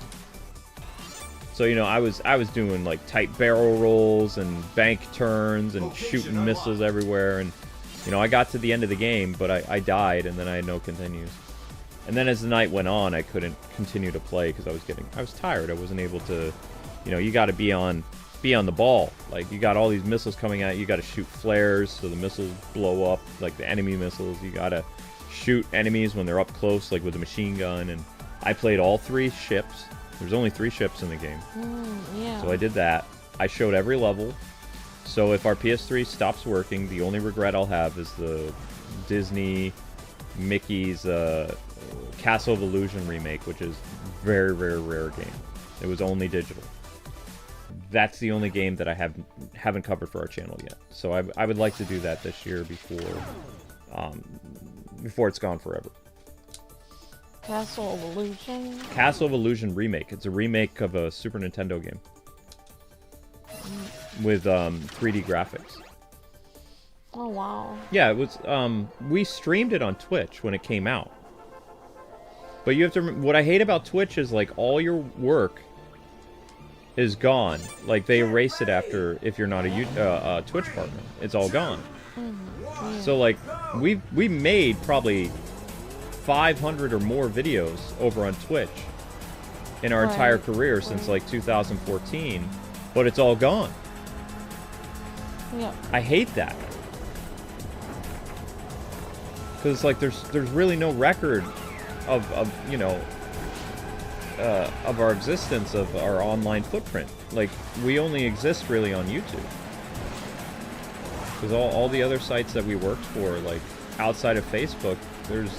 So I was doing tight barrel rolls and bank turns and shooting missiles everywhere, and I got to the end of the game, but I died, and then I had no continues. And then as the night went on, I couldn't continue to play because I was tired. I wasn't able to, you got to be on the ball. You got all these missiles coming at you. You got to shoot flares so the missiles blow up, the enemy missiles. You got to shoot enemies when they're up close, with a machine gun. And I played all 3 ships. There's only 3 ships in the game. Yeah. So I did that. I showed every level. So if our PS3 stops working, the only regret I'll have is the Disney Mickey's Castle of Illusion remake, which is very, very rare game. It was only digital. that's the only game that I haven't covered for our channel yet. So I would like to do that this year before it's gone forever. Castle of Illusion. Castle of Illusion remake. It's a remake of a Super Nintendo game with 3D graphics. Oh wow. Yeah, it was. We streamed it on Twitch when it came out. But you have to. What I hate about Twitch is like all your work is gone. Like they erase it after if you're not a Twitch partner. It's all gone. Yeah. So like we made probably 500 or more videos over on Twitch in our entire career since like 2014, but it's all gone. Yep. I hate that. Because like there's really no record of you know of our existence, of our online footprint. Like we only exist really on YouTube. Because all the other sites that we worked for, like outside of Facebook, there's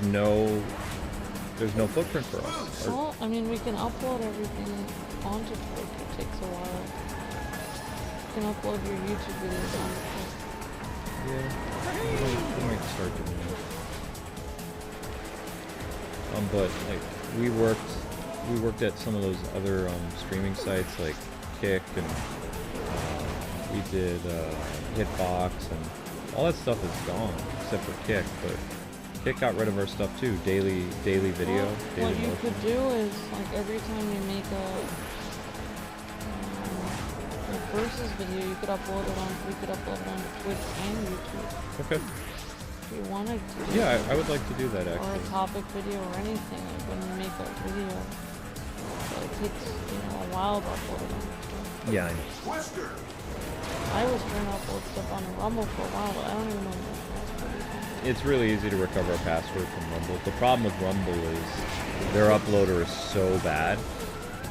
no footprint for us. Well, I mean, we can upload everything onto Twitch. It takes a while. You can upload your YouTube videos onto Twitch. Yeah, we might start doing that. But like we worked at some of those other streaming sites like Kick, and we did Hitbox, and all that stuff is gone except for Kick. But Kick got rid of our stuff too. Daily video. Well, daily what you motion. could do is like every time you make a versus video, you could upload it on. We could upload it on Twitch and YouTube. Okay. If you wanted to. Yeah, I would like to do that Or actually. a topic video or anything, like when you make a video. So it takes, a while to upload it on Twitch. Yeah, I know. Twister. I was trying to upload stuff on Rumble for a while, but I don't even know what password is. It's really easy to recover a password from Rumble. The problem with Rumble is their uploader is so bad.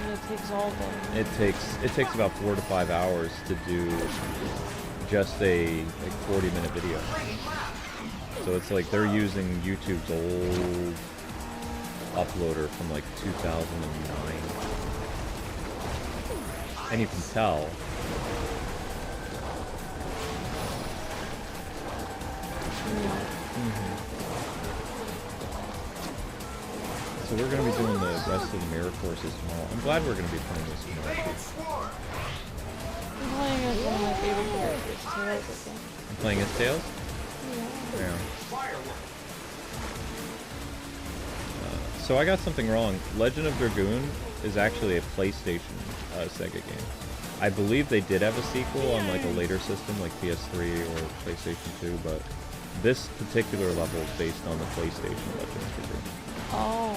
And it takes all day. It takes about 4 to 5 hours to do just a 40-minute video. So it's like they're using YouTube's old uploader from like 2009, and you can tell. So we're going to be doing the rest of the mirror courses tomorrow. I'm glad we're going to be playing this tomorrow. I'm playing as one of my favorite characters, Tails, I think. I'm playing as Tails? Yeah. Yeah. So I got something wrong. Legend of Dragoon is actually a PlayStation Sega game. I believe they did have a sequel on like a later system, like PS3 or PlayStation 2, but this particular level is based on the PlayStation Legend of Dragoon. Oh.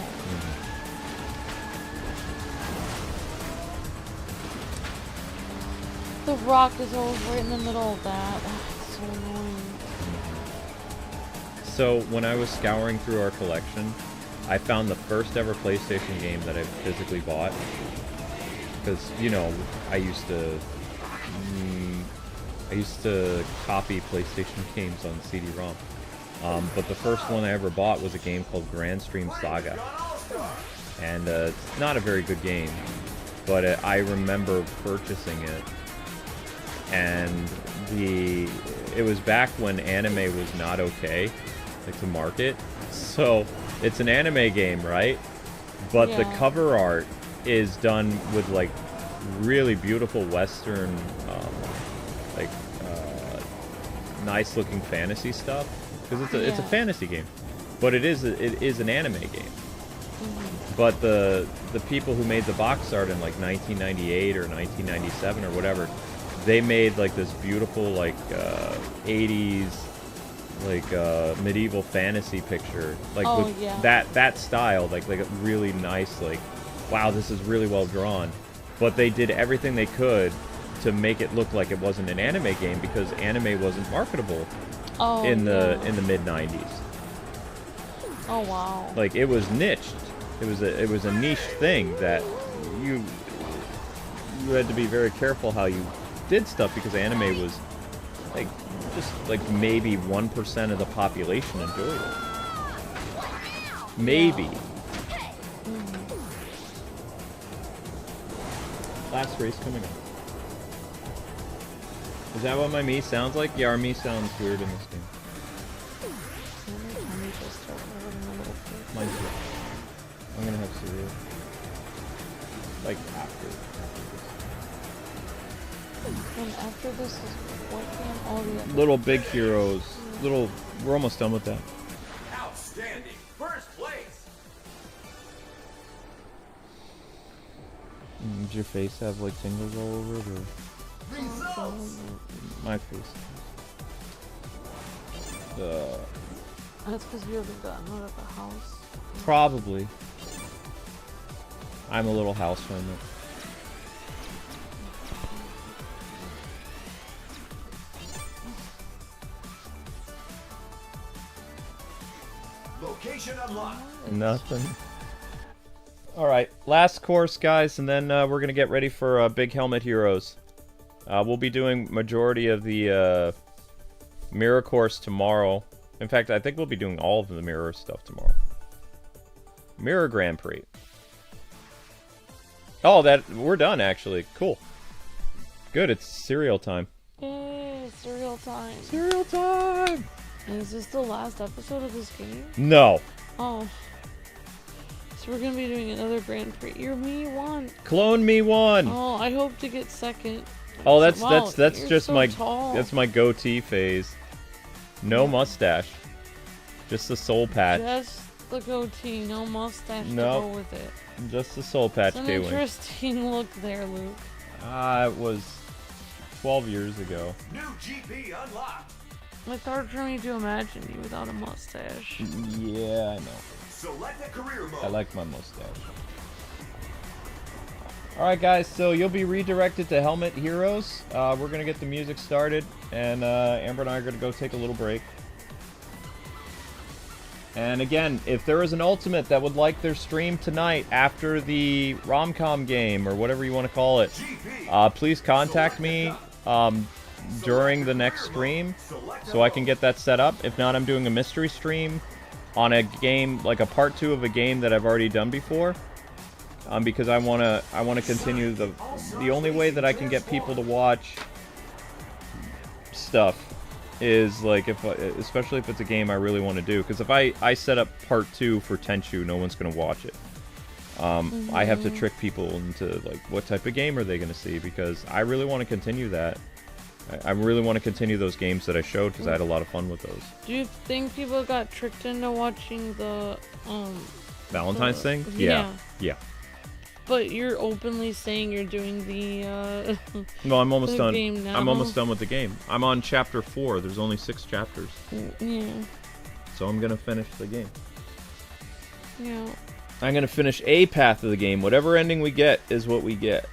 The rock is always right in the middle of that. It's so annoying. So when I was scouring through our collection, I found the first ever PlayStation game that I physically bought. Because, I used to copy PlayStation games on CD-ROM. But the first one I ever bought was a game called Grandprix Saga. And it's not a very good game, but I remember purchasing it. And it was back when anime was not okay, like to market. So it's an anime game, right? But the cover art is done with like really beautiful Western, nice looking fantasy stuff. Because it's a fantasy game, but it is an anime game. But the people who made the box art in like 1998 or 1997 or whatever, they made like this beautiful like 80s like medieval fantasy picture, like with that style, like a really nice, like, wow, this is really well drawn. But they did everything they could to make it look like it wasn't an anime game because anime wasn't marketable in the mid 90s. Oh wow. Like it was niched. It was a niche thing that you had to be very careful how you did stuff because anime was like just like maybe 1% of the population enjoyed it. Maybe. Last race coming up. Is that what my Mii sounds like? Yeah, our Mii sounds weird in this game. Mine too. I'm gonna have cereal. Like after this. And after this is what game? All the other. Little Big Heroes. We're almost done with that. Outstanding. First place. Does your face have like tingles all over it, or Results. my face? That's because you haven't gotten out of the house. Probably. I'm a little house hermit. Location unlocked. Nothing. Alright, last course, guys, and then we're going to get ready for Big Helmet Heroes. We'll be doing majority of the mirror course tomorrow. In fact, I think we'll be doing all of the mirror stuff tomorrow. Mirror Grandprix. Oh, we're done, actually. Cool. Good, it's cereal time. Yay, cereal time. Cereal time! And is this the last episode of this game? No. Oh. So we're gonna be doing another Grand Prix. Your Mii won. Clone Me won! Oh, I hope to get second. Oh, that's Wow, that's you're just so my tall. that's my goatee phase. No mustache, just the soul patch. Just the goatee, no mustache No. to go with it. Just the soul patch, It's an K-Wing. interesting look there, Luke. It was 12 years ago. New GP unlocked. It's hard for me to imagine you without a mustache. Yeah, I know. Select a career mode. I like my mustache. Alright guys, so you'll be redirected to Helmet Heroes. We're going to get the music started, and Amber and I are going to go take a little break. And again, if there is an Ultimate that would like their stream tonight after the rom-com game, or whatever you want to call it, please contact me during the next stream so I can get that set up. If not, I'm doing a mystery stream on a game, like a part 2 of a game that I've already done before. Because I wanna continue the only way that I can get people to watch stuff is like especially if it's a game I really want to do. Because if I set up part 2 for Tenchu, no one's gonna watch it. I have to trick people into like what type of game are they gonna see, because I really want to continue that. I really want to continue those games that I showed because I had a lot of fun with those. Do you think people got tricked into watching the Valentine's thing? Yeah. Yeah. But you're openly saying you're doing the No, I'm almost the done. game now. I'm almost done with the game. I'm on chapter 4. There's only 6 chapters. Yeah. So I'm gonna finish the game. Yeah. I'm gonna finish a path of the game. Whatever ending we get is what we get.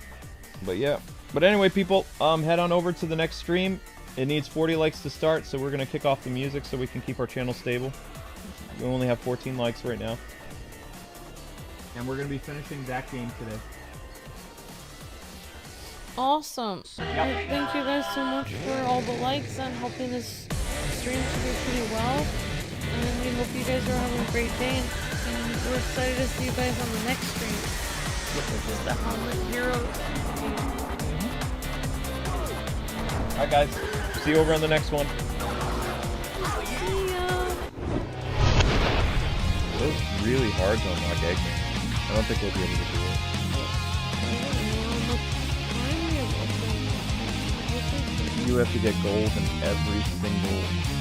But yeah. But anyway, people, head on over to the next stream. It needs 40 likes to start, so we're gonna kick off the music so we can keep our channel stable. We only have 14 likes right now. And we're gonna be finishing that game today. Awesome. Well, thank you guys so much for all the likes and helping this stream to do pretty well. And we hope you guys are having a great day. And we're excited to see you guys on the next stream, which is the Helmet Heroes game. Alright guys, see you over on the next one. See ya. It was really hard to unlock Eggman. I don't think we'll be able to do it. You have to get gold in every single